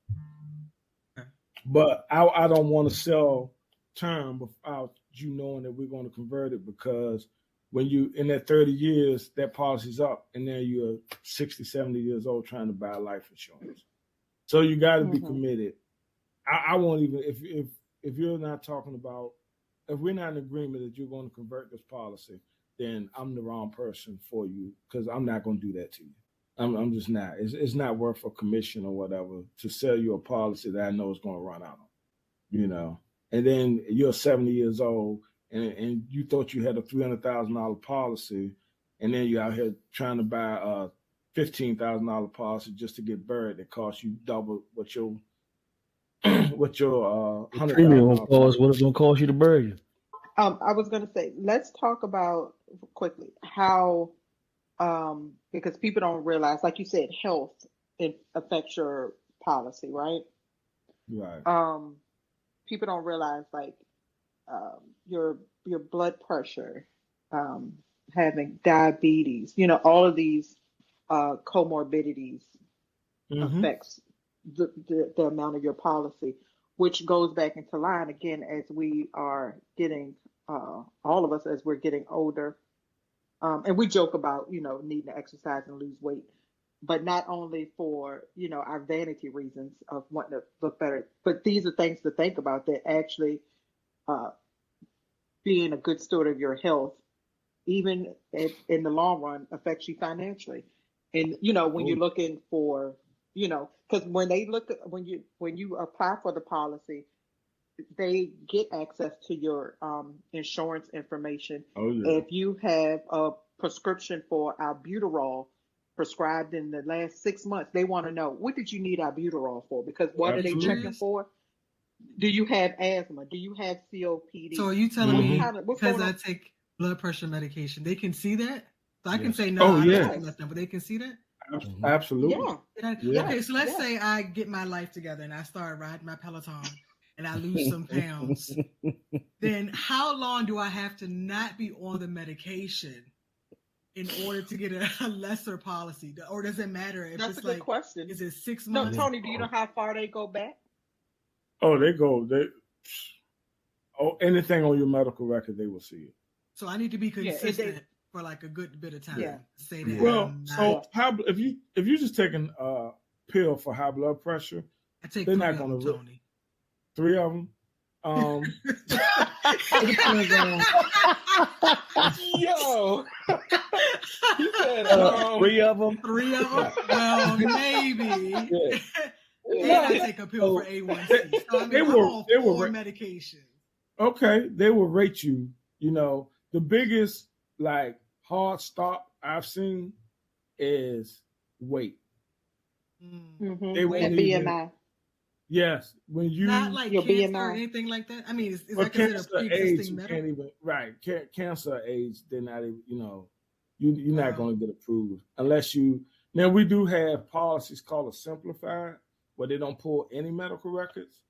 Okay. But I don't want to sell term without you knowing that we're going to convert it, because when you in that 30 years, that policy's up, and then you're 60, 70 years old trying to buy life insurance. So you got to be committed. I won't even, if you're not talking about, if we're not in agreement that you're going to convert this policy, then I'm the wrong person for you, because I'm not going to do that to you. I'm just not. It's not worth a commission or whatever to sell you a policy that I know is going to run out. You know, and then you're 70 years old and you thought you had a $300,000 policy, and then you're out here trying to buy a $15,000 policy just to get buried that costs you double what your premium cost. What it's going to cost you to bury you? I was going to say, let's talk about quickly how, because people don't realize, like you said, health affects your policy, right? Right. People don't realize, like, your blood pressure, having diabetes, you know, all of these comorbidities affects the amount of your policy, which goes back into line again as we are getting, all of us as we're getting older. And we joke about, you know, needing to exercise and lose weight, but not only for, you know, our vanity reasons of wanting to look better, but these are things to think about that actually being a good steward of your health, even in the long run, affects you financially. And, you know, when you're looking for, you know, because when you apply for the policy, they get access to your insurance information. Oh, yeah. If you have a prescription for albuterol prescribed in the last 6 months, they want to know, what did you need albuterol for? Because what are they checking for? Do you have asthma? Do you have COPD? So are you telling me because I take blood pressure medication, they can see that? So I can say no, I don't take nothing, but they can see that? Absolutely. Yeah. Okay, so let's say I get my life together and I start riding my Peloton and I lose some pounds. Then how long do I have to not be on the medication in order to get a lesser policy? Or does it matter if That's it's a good question. Is it 6 months? No, Tony, do you know how far they go back? Oh, anything on your medical record, they will see it. So I need to be consistent for like a good bit of time. Yeah. Say that. Well, so if you just taking a pill for high blood pressure, I take they're not going to. Tony. 3 of them. Yo, he said 3 of them. 3 of them. Well, maybe. Yeah. I take a pill for A1C. So I mean, they were medication. Okay, they will rate you. You know, the biggest like hard stop I've seen is weight. Mm-hmm. They That won't even. BMI. Yes, when you Not like Your cancer or BMI. anything like that. I mean, is or that considered cancer, AIDS, pre-existing you medical? can't even cancer, AIDS. They're not even. You're not Wow. going to get approved unless you. Now we do have policies called a simplified, where they don't pull any medical records.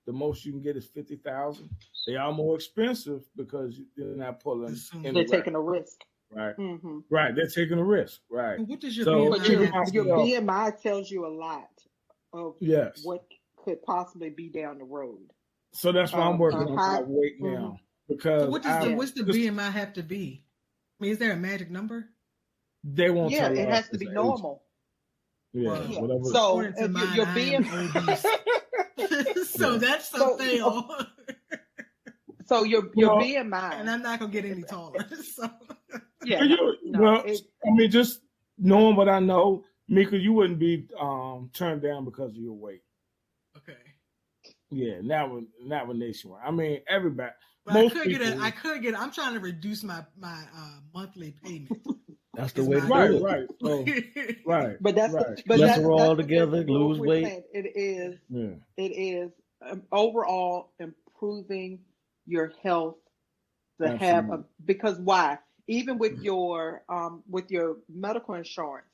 The most you can get is 50,000. They are more expensive because you're not pulling Assume. any They're records. taking a risk. Right, Mm-hmm. right. They're taking a risk. Right. What does your So But BMI even have to your be? myself, BMI tells you a lot of yes. what could possibly be down the road. So that's why I'm working A on my high. weight Mm-hmm. now So because what does Yeah. what's the just- BMI have to be? I mean, is there a magic number? they won't Yeah, tell it us has to it's be age. normal. Yeah, Well, Yeah. whatever. So according to if mine, your I am BMI. obese. So Yeah. that's a So fail. so your Well, And BMI. I'm not gonna get any taller. So Yeah. Well, No. well, It, I mean, just knowing what I know, Mika, you wouldn't be turned down because of your weight. okay. Yeah, not with Nationwide. I mean, everybody, But I most could people. get I'm trying to reduce my monthly payment. That's the Is way to my do Right, it. right. So, right, but that's right. but Let's that's roll that's together, what lose we're weight. saying. It Yeah, is overall improving your health to have absolutely. because why? Even with your medical insurance,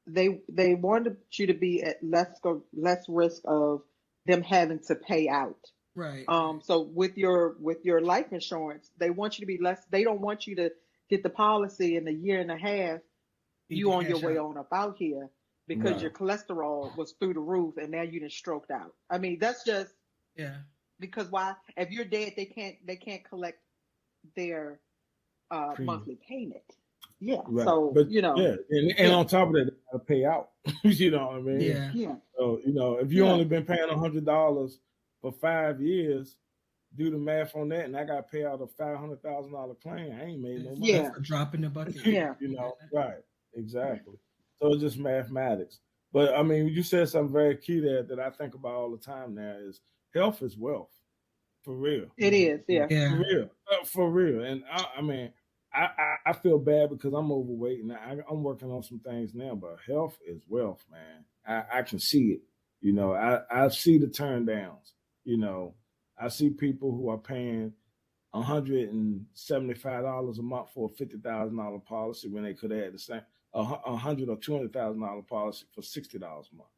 they wanted you to be at less risk of them having to pay out. Right. So with your life insurance, they want you to be less. They don't want you to get the policy in a year and a half. Need You to on your cash way out. on up out here because Right. your cholesterol was through the roof and now you done stroked out. I mean, that's just Yeah. because why? If you're dead, they can't collect their Premium. monthly payment. Yeah. Right. So But you know. yeah, and Yeah. on top of that, they gotta pay out. You know what I mean? Yeah. Yeah. So if you Yeah. only been paying $100 for 5 years, do the math on that, and I got to pay out a $500,000 claim. I ain't made no money. Yeah. That's a drop in the bucket. Yeah. Right? Exactly. So it's just mathematics. But I mean, you said something very key there that I think about all the time. Now is health is wealth, for real. It is. Yeah. Yeah. For real, for real. And I mean, I feel bad because I'm overweight and I'm working on some things now. But health is wealth, man. I can see it. I see the turn downs. I see people who are paying $175 a month for a $50,000 policy when they could have had the same $100,000 or $200,000 policy for $60 a month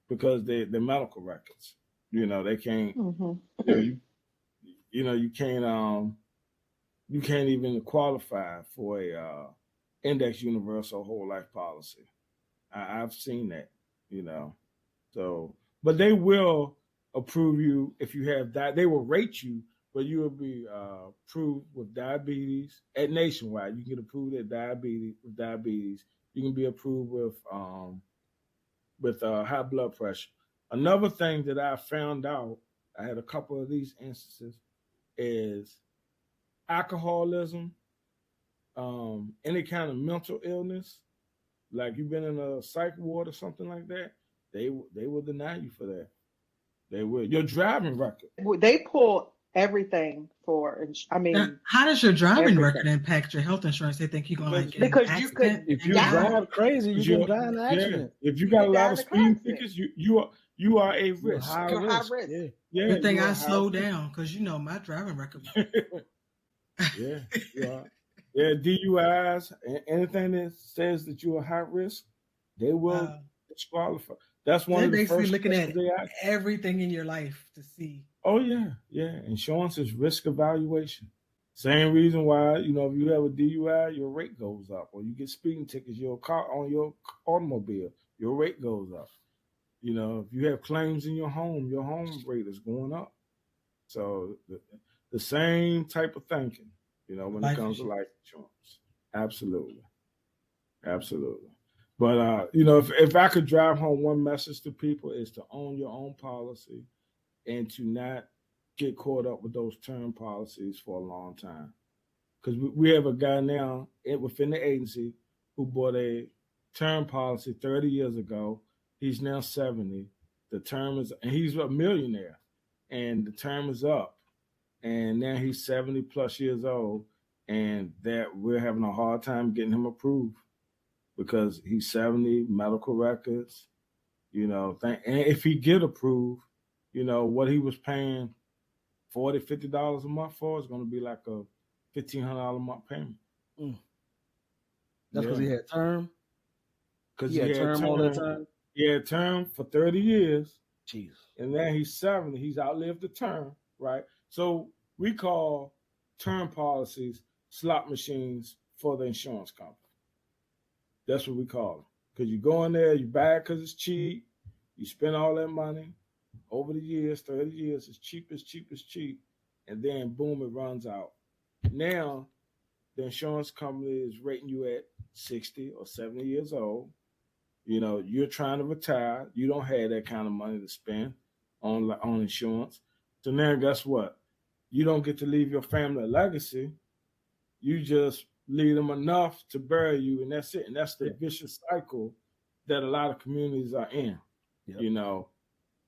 because they're medical records. They can't. Mm-hmm. You can't even qualify for a index universal whole life policy. I've seen that, So, but they will approve you if you have that. They will rate you, but you will be approved with diabetes at Nationwide. You can get approved at diabetes. You can be approved with high blood pressure. Another thing that I found out, I had a couple of these instances, is alcoholism, any kind of mental illness, like you've been in a psych ward or something like that, they will deny you for that. They will. Your driving record. They pull everything for. I mean, Now, how does your driving everything. record impact your health insurance? They think you're gonna get Because an you accident could- If you Yeah. drive crazy, you can die in an Yeah. accident. If you got a can die lot in of a speeding accident. tickets, you are a You're risk. high You're high risk. risk. Yeah. Yeah, Good thing you are I high slowed risk. down because my driving record. Yeah, you are. Yeah, DUIs, anything that says that you're a high risk, they will disqualify. That's one They're of the basically first looking at questions they ask. everything in your life to see. Oh yeah. Insurance is risk evaluation. Same reason why, if you have a DUI, your rate goes up, or you get speeding tickets, your car on your automobile, your rate goes up. If you have claims in your home rate is going up. So the same type of thinking, when Life it comes to insurance. life insurance. Absolutely. But if I could drive home one message to people is to own your own policy and to not get caught up with those term policies for a long time. Because we have a guy now within the agency who bought a term policy 30 years ago. He's now 70. And he's a millionaire, and the term is up. And now he's 70 plus years old, and that we're having a hard time getting him approved because he's 70, medical records, you know. And if he get approved, you know, what he was paying $40, $50 a month for is going to be like a $1,500 a month payment. That's because he had term. Because he had term all that time. He had term for 30 years. Jesus. And then he's 70. He's outlived the term, right? So we call term policies slot machines for the insurance company. That's what we call them. Because you go in there, you buy it because it's cheap. You spend all that money over the years, 30 years, it's cheap. And then, boom, it runs out. Now, the insurance company is rating you at 60 or 70 years old. You know, you're trying to retire. You don't have that kind of money to spend on insurance. So now, guess what? You don't get to leave your family a legacy. You just leave them enough to bury you, and that's it. And that's the vicious cycle that a lot of communities are in. Yep. You know,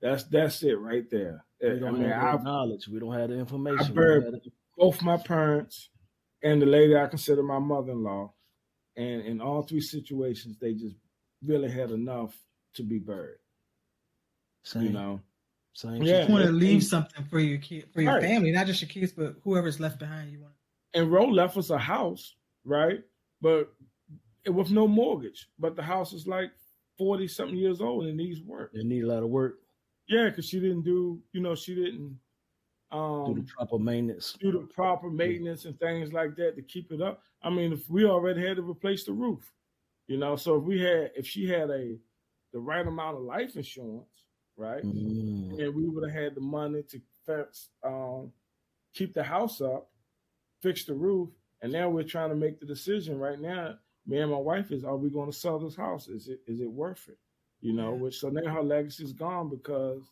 that's it right there. We don't have knowledge. We don't have the information. I buried both my parents and the lady I consider my mother-in-law, and in all three situations, they just really had enough to be buried. Same. You know, same. You just want to leave something for your kid, for your family, not just your kids, but whoever's left behind. You want. And Roe left us a house, right? But it was no mortgage. But the house is like 40-something years old and needs work. It need a lot of work. Yeah, because she didn't do the proper maintenance. Do the proper maintenance and things like that to keep it up. I mean, if we already had to replace the roof, you know, so if she had the right amount of life insurance, right, and we would have had the money to keep the house up, fix the roof, and now we're trying to make the decision right now. Me and my wife are we going to sell this house? Is it worth it? You know, so now her legacy is gone because,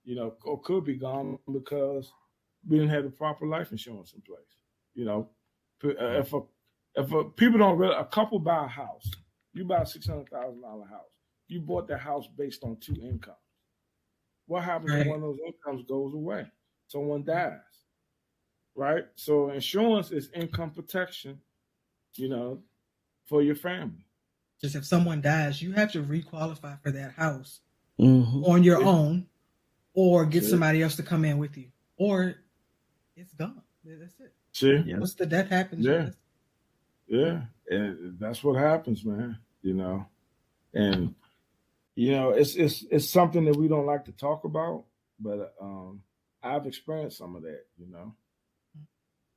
you know, or could be gone because we didn't have the proper life insurance in place. You know, if people don't really, a couple buy a house, you buy a $600,000 house. You bought that house based on two incomes. What happens when one of those incomes goes away? Someone dies, right? So insurance is income protection, you know, for your family. Just if someone dies, you have to requalify for that house on your own, or get somebody else to come in with you, or it's gone. That's it. See, once the death happens, yeah, and that's what happens, man. You know, and you know, it's something that we don't like to talk about, but I've experienced some of that. You know.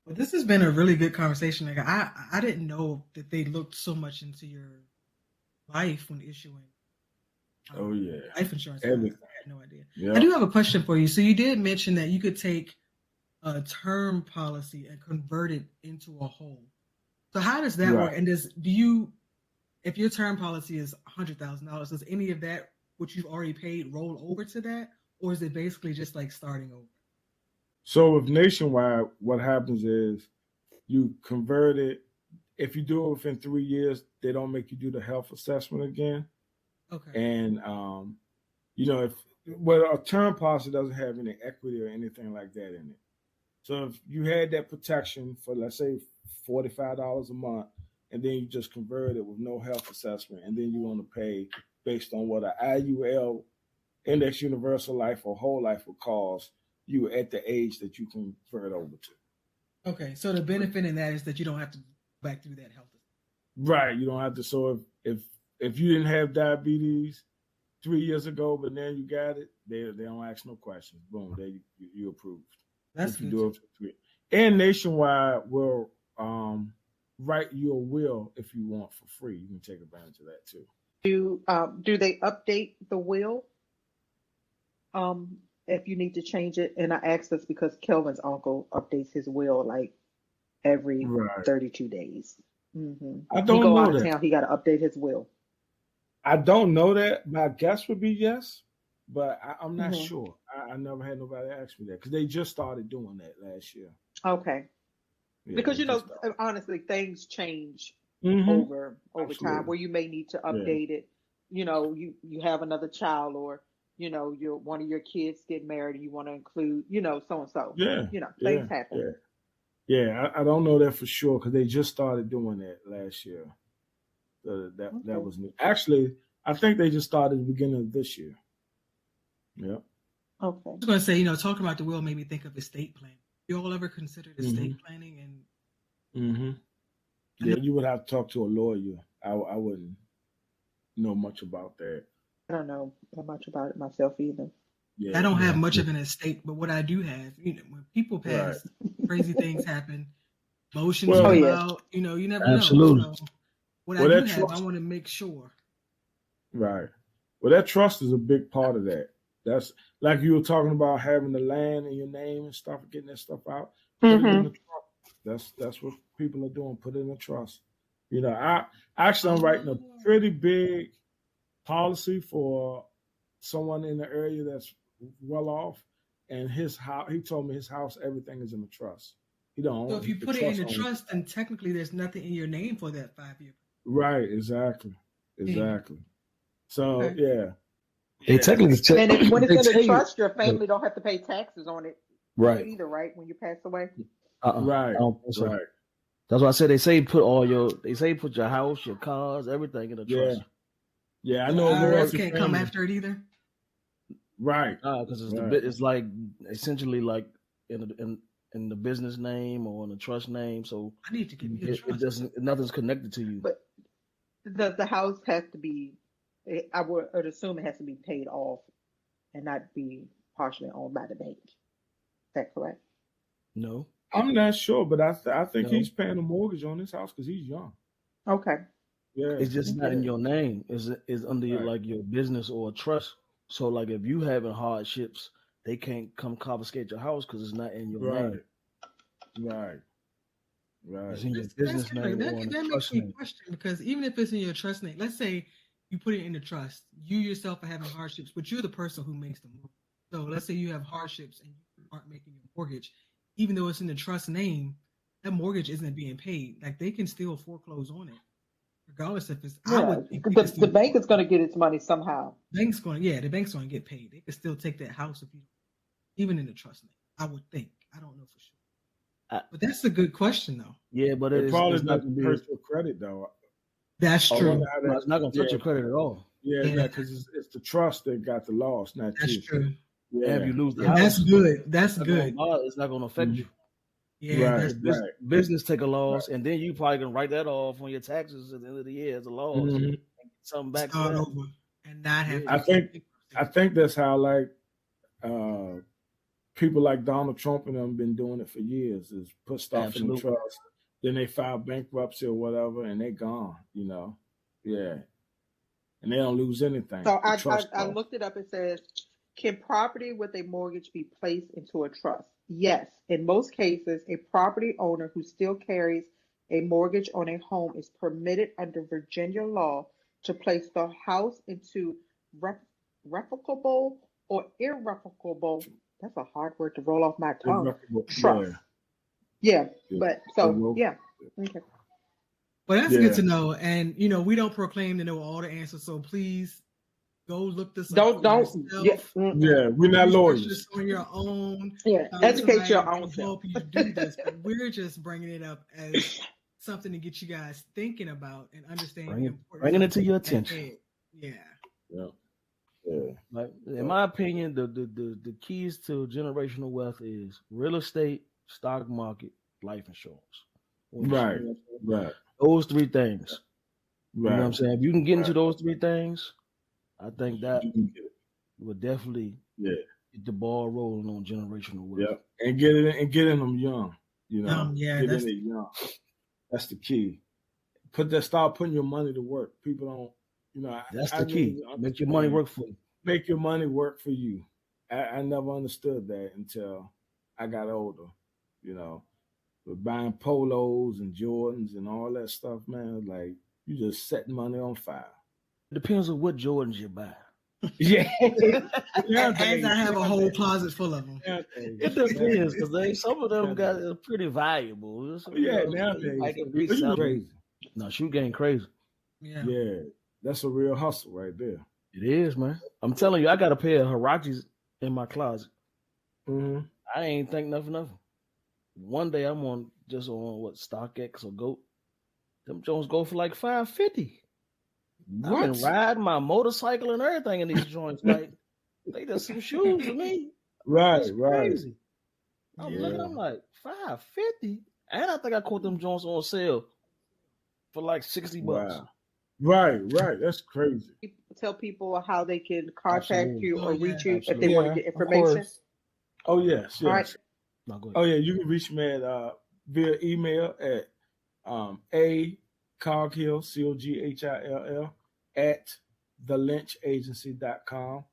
Well, this has been a really good conversation. Like I didn't know that they looked so much into your life when issuing life insurance. Everything. I had no idea. Yeah. I do have a question for you. So you did mention that you could take a term policy and convert it into a whole. So how does that work? And if your term policy is $100,000, does any of that, which you've already paid, roll over to that? Or is it basically just like starting over? So with Nationwide, what happens is you convert it. If you do it within 3 years, they don't make you do the health assessment again. Okay. And, you know, a term policy doesn't have any equity or anything like that in it. So if you had that protection for, let's say, $45 a month, and then you just convert it with no health assessment, and then you want to pay based on what an IUL, Index Universal Life or Whole Life will cost you at the age that you convert over to. Okay, so the benefit in that is that you don't have to go back through that health. Right, you don't have to. So if you didn't have diabetes 3 years ago, but now you got it, they don't ask no questions. Boom, you approved. That's if good. You do it for 3. And Nationwide will write you a will if you want for free. You can take advantage of that too. Do they update the will? If you need to change it, and I ask this because Kelvin's uncle updates his will like every 32 days. I don't know out of town, he got to update his will. I don't know that. My guess would be yes, but I'm not sure. I never had nobody ask me that because they just started doing that last year. Okay. Yeah, because, you know, honestly, things change over time where you may need to update it. You know, you have another child, or, you know, one of your kids get married and you want to include, you know, so-and-so. Yeah. You know, things happen. Yeah, I don't know that for sure because they just started doing that last year. That was new. Actually, I think they just started at the beginning of this year. Yeah. Okay. I was going to say, talking about the will made me think of estate planning. You all ever considered estate planning? And Yeah, you would have to talk to a lawyer. I wouldn't know much about that. I don't know much about it myself either. Yeah, I don't have much of an estate, but what I do have, when people pass, crazy things happen, motions come out. You never absolutely. know. So what I do have, I want to make sure. Right. Well, that trust is a big part of that. That's like you were talking about having the land in your name and stuff, getting that stuff out. Put it in the trust. That's what people are doing. Put it in a trust. I'm writing a pretty big policy for someone in the area that's well off, and his house. He told me his house, everything is in the trust. He don't. So if you put it in the trust, then technically there's nothing in your name for that 5 year. Right. Exactly. So yeah. They technically and when it's in the trust, your family don't have to pay taxes on it. Right. Either, right? When you pass away. Right. Right. That's why I said they say put your house, your cars, everything in a trust. Yeah, I know. IRS can't come after it either. Right. Because it's like essentially like in the business name or in the trust name. So I need to get me a trust. Nothing's connected to you. But the house has to be. I would assume it has to be paid off and not be partially owned by the bank. Is that correct? No. I'm not sure, but I think he's paying a mortgage on his house because he's young. Okay. Yeah. It's just not in your name. It's under your business or a trust. So like if you having hardships, they can't come confiscate your house because it's not in your name. Right. It's in your business name. That makes me question, because even if it's in your trust name, let's say you put it in the trust, you yourself are having hardships, but you're the person who makes the mortgage. So let's say you have hardships and you aren't making your mortgage, even though it's in the trust name, that mortgage isn't being paid. Like they can still foreclose on it, regardless if it's. The bank is going to get its money somehow. The bank's going to get paid. They can still take that house if you, even in the trust name. I would think. I don't know for sure. But that's a good question, though. Yeah, but it probably doesn't hurt your credit, though. That's true. It's not going to touch your credit at all. Yeah, because it's the trust that got the loss, not you. That's true. Yeah, if you lose the house, that's good. That's good. It's not going to affect you. Yeah, business take a loss, and then you probably can write that off on your taxes at the end of the year as a loss. And get something back. Start over and not have. I think that's how people like Donald Trump and them been doing it for years. Is put stuff in the trust, then they file bankruptcy or whatever, and they're gone. Yeah, and they don't lose anything. So I looked it up. It says, can property with a mortgage be placed into a trust? Yes. In most cases, a property owner who still carries a mortgage on a home is permitted under Virginia law to place the house into revocable or irrevocable. That's a hard word to roll off my tongue. Trust. Yeah. But so, yeah. Okay. Well, that's good to know. And, we don't proclaim to know all the answers. So please go look this up. Don't. Yeah, we're not lawyers. On your own. Yeah, educate your own self. Help you do this, but we're just bringing it up as something to get you guys thinking about and understanding. Bringing it to your attention. Yeah. Like in my opinion, the keys to generational wealth is real estate, stock market, life insurance. Right. Those three things. Right. You know what I'm saying? If you can get into those three things, I think that would definitely get the ball rolling on generational wealth. Yeah, and get in them young. Get in it young. That's the key. Start putting your money to work. People don't. That's the key. Make your money work for you. Make your money work for you. I never understood that until I got older. With buying polos and Jordans and all that stuff, man. Like you just setting money on fire. Depends on what Jordans you buy. Yeah. As I have a whole closet full of them. It depends, because some of them are pretty valuable. Nowadays. Crazy. No, shoe game crazy. Yeah. That's a real hustle right there. It is, man. I'm telling you, I got a pair of Huaraches in my closet. Mm-hmm. I ain't think nothing of them. One day I'm on StockX or GOAT. Them Jones go for like $550. I've been riding my motorcycle and everything in these joints. Like, they just some shoes to me. Right, It's right. crazy. I'm looking, I'm like, $550. And I think I caught them joints on sale for like $60. Wow. Right. That's crazy. Tell people how they can contact you or reach you if Absolutely. they want to get information. Oh, yes. All right. No, go ahead. Oh, yeah. You can reach me at via email at Coghill, Coghill, at thelynchagency.com.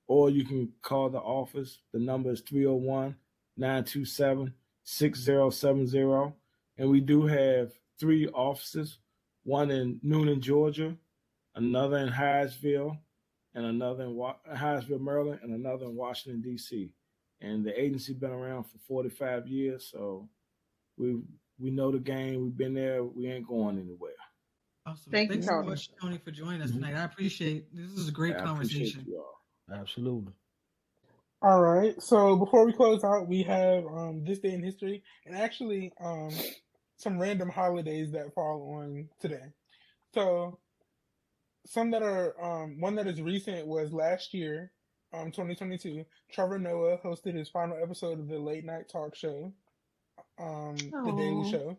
Or you can call the office. The number is 301-927-6070. And we do have 3 offices, one in Noonan, Georgia, another in Hyattsville, and another in Hyattsville, Maryland, and another in Washington, D.C. And the agency been around for 45 years, so we know the game. We've been there. We ain't going anywhere. Awesome. Thank you, Thanks so Tony. much, Tony, for joining us tonight. I appreciate this. Is a great I conversation. appreciate you all. Absolutely. All right. So before we close out, we have this day in history, and actually some random holidays that fall on today. So some that are one that is recent was last year, 2022. Trevor Noah hosted his final episode of the late night talk show, The Daily Show.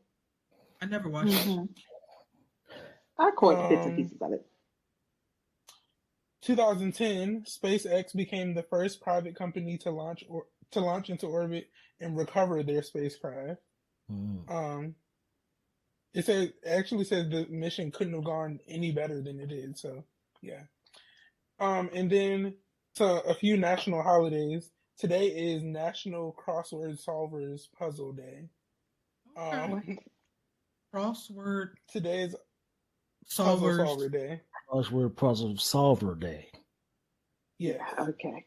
I never watched it. I caught bits and pieces of it. 2010, SpaceX became the first private company to launch into orbit and recover their spacecraft. It actually says the mission couldn't have gone any better than it did. So yeah. And then a few national holidays. Today is National Crossword Solvers Puzzle Day. Crossword. Today is Solvers. Puzzle Solver Day. Crossword Puzzle Solver Day. Yeah. Okay.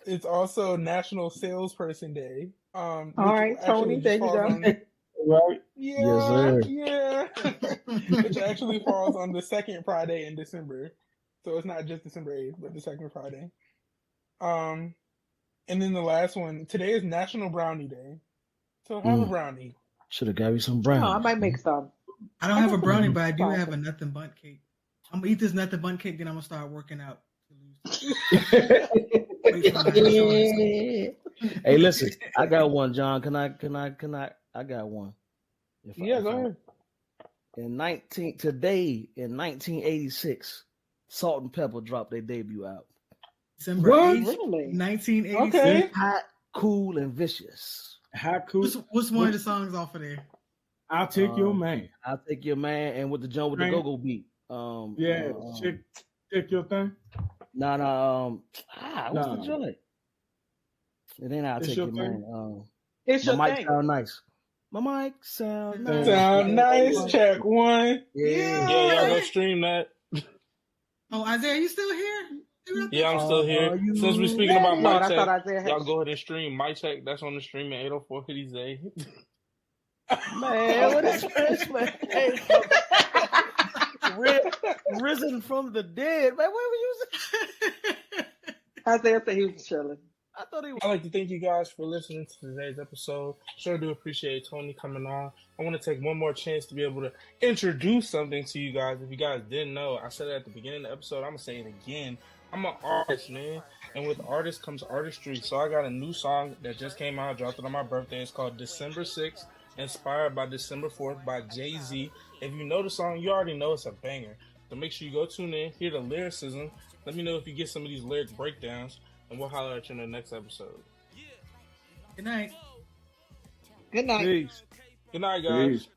It's also National Salesperson Day. All right, Tony, there you go. Right? Yeah, Yes, sir. yeah. Which actually falls on the second Friday in December. So it's not just December 8th, but the second Friday. And then the last one, today is National Brownie Day. So have a brownie. Should have got you some brownies. Oh, I might make some. I don't have a brownie, but I do have a nothing bundt cake. I'm gonna eat this nothing bundt cake, then I'm gonna start working out. Hey, listen, I got one, John. Can I? I got one. Go ahead. In 1986, Salt and Pepper dropped their debut album. December 8th, 1986. Okay. Hot, cool, and vicious. How cool? What's one of the songs off of there? I'll take your man. I'll take your man, and with the jump with the go-go beat. Take your thing. What's the joint? It ain't I'll It's take your your thing? man. It's your My mic thing. sound nice. My mic sound nice. Sound nice. Check one. Yeah, y'all go stream that. Oh, Isaiah, you still here? Yeah, I'm still here. Since we're speaking about Lord, mic I thought check, Isaiah had y'all go ahead and stream mic check. That's on the stream at 804 Hoodies. Man, what is this, man? Risen from the dead, man. Where were you? Isaiah said he was chilling. I thought he was. I'd like to thank you guys for listening to today's episode. Sure do appreciate Tony coming on. I want to take one more chance to be able to introduce something to you guys. If you guys didn't know, I said it at the beginning of the episode. I'm going to say it again. I'm an artist, man. And with artists comes artistry. So I got a new song that just came out. Dropped it on my birthday. It's called December 6th, inspired by December 4th by Jay-Z. If you know the song, you already know it's a banger. So make sure you go tune in, hear the lyricism. Let me know if you get some of these lyric breakdowns, and we'll holler at you in the next episode. Good night. Good night. Peace. Good night, guys. Peace.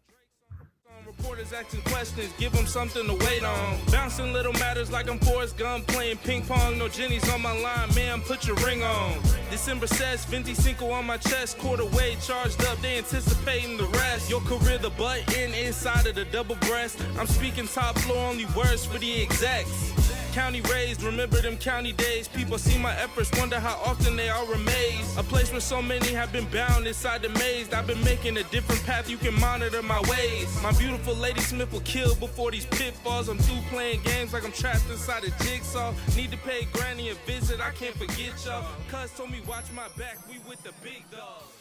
Reporters asking questions, give them something to wait on. Bouncing little matters like I'm Forrest Gump playing ping pong. No Jenny's on my line, man, put your ring on. December says, 25 on my chest, quarter weight charged up, they anticipating the rest. Your career, the butt in inside of the double breast. I'm speaking top floor, only words for the execs. County raised, remember them county days. People see my efforts, wonder how often they are amazed. A place where so many have been bound inside the maze. I've been making a different path, you can monitor my ways. My beautiful Lady Smith will kill before these pitfalls. I'm through playing games like I'm trapped inside a jigsaw. Need to pay Granny a visit, I can't forget y'all. Cuz told me watch my back, we with the big dogs.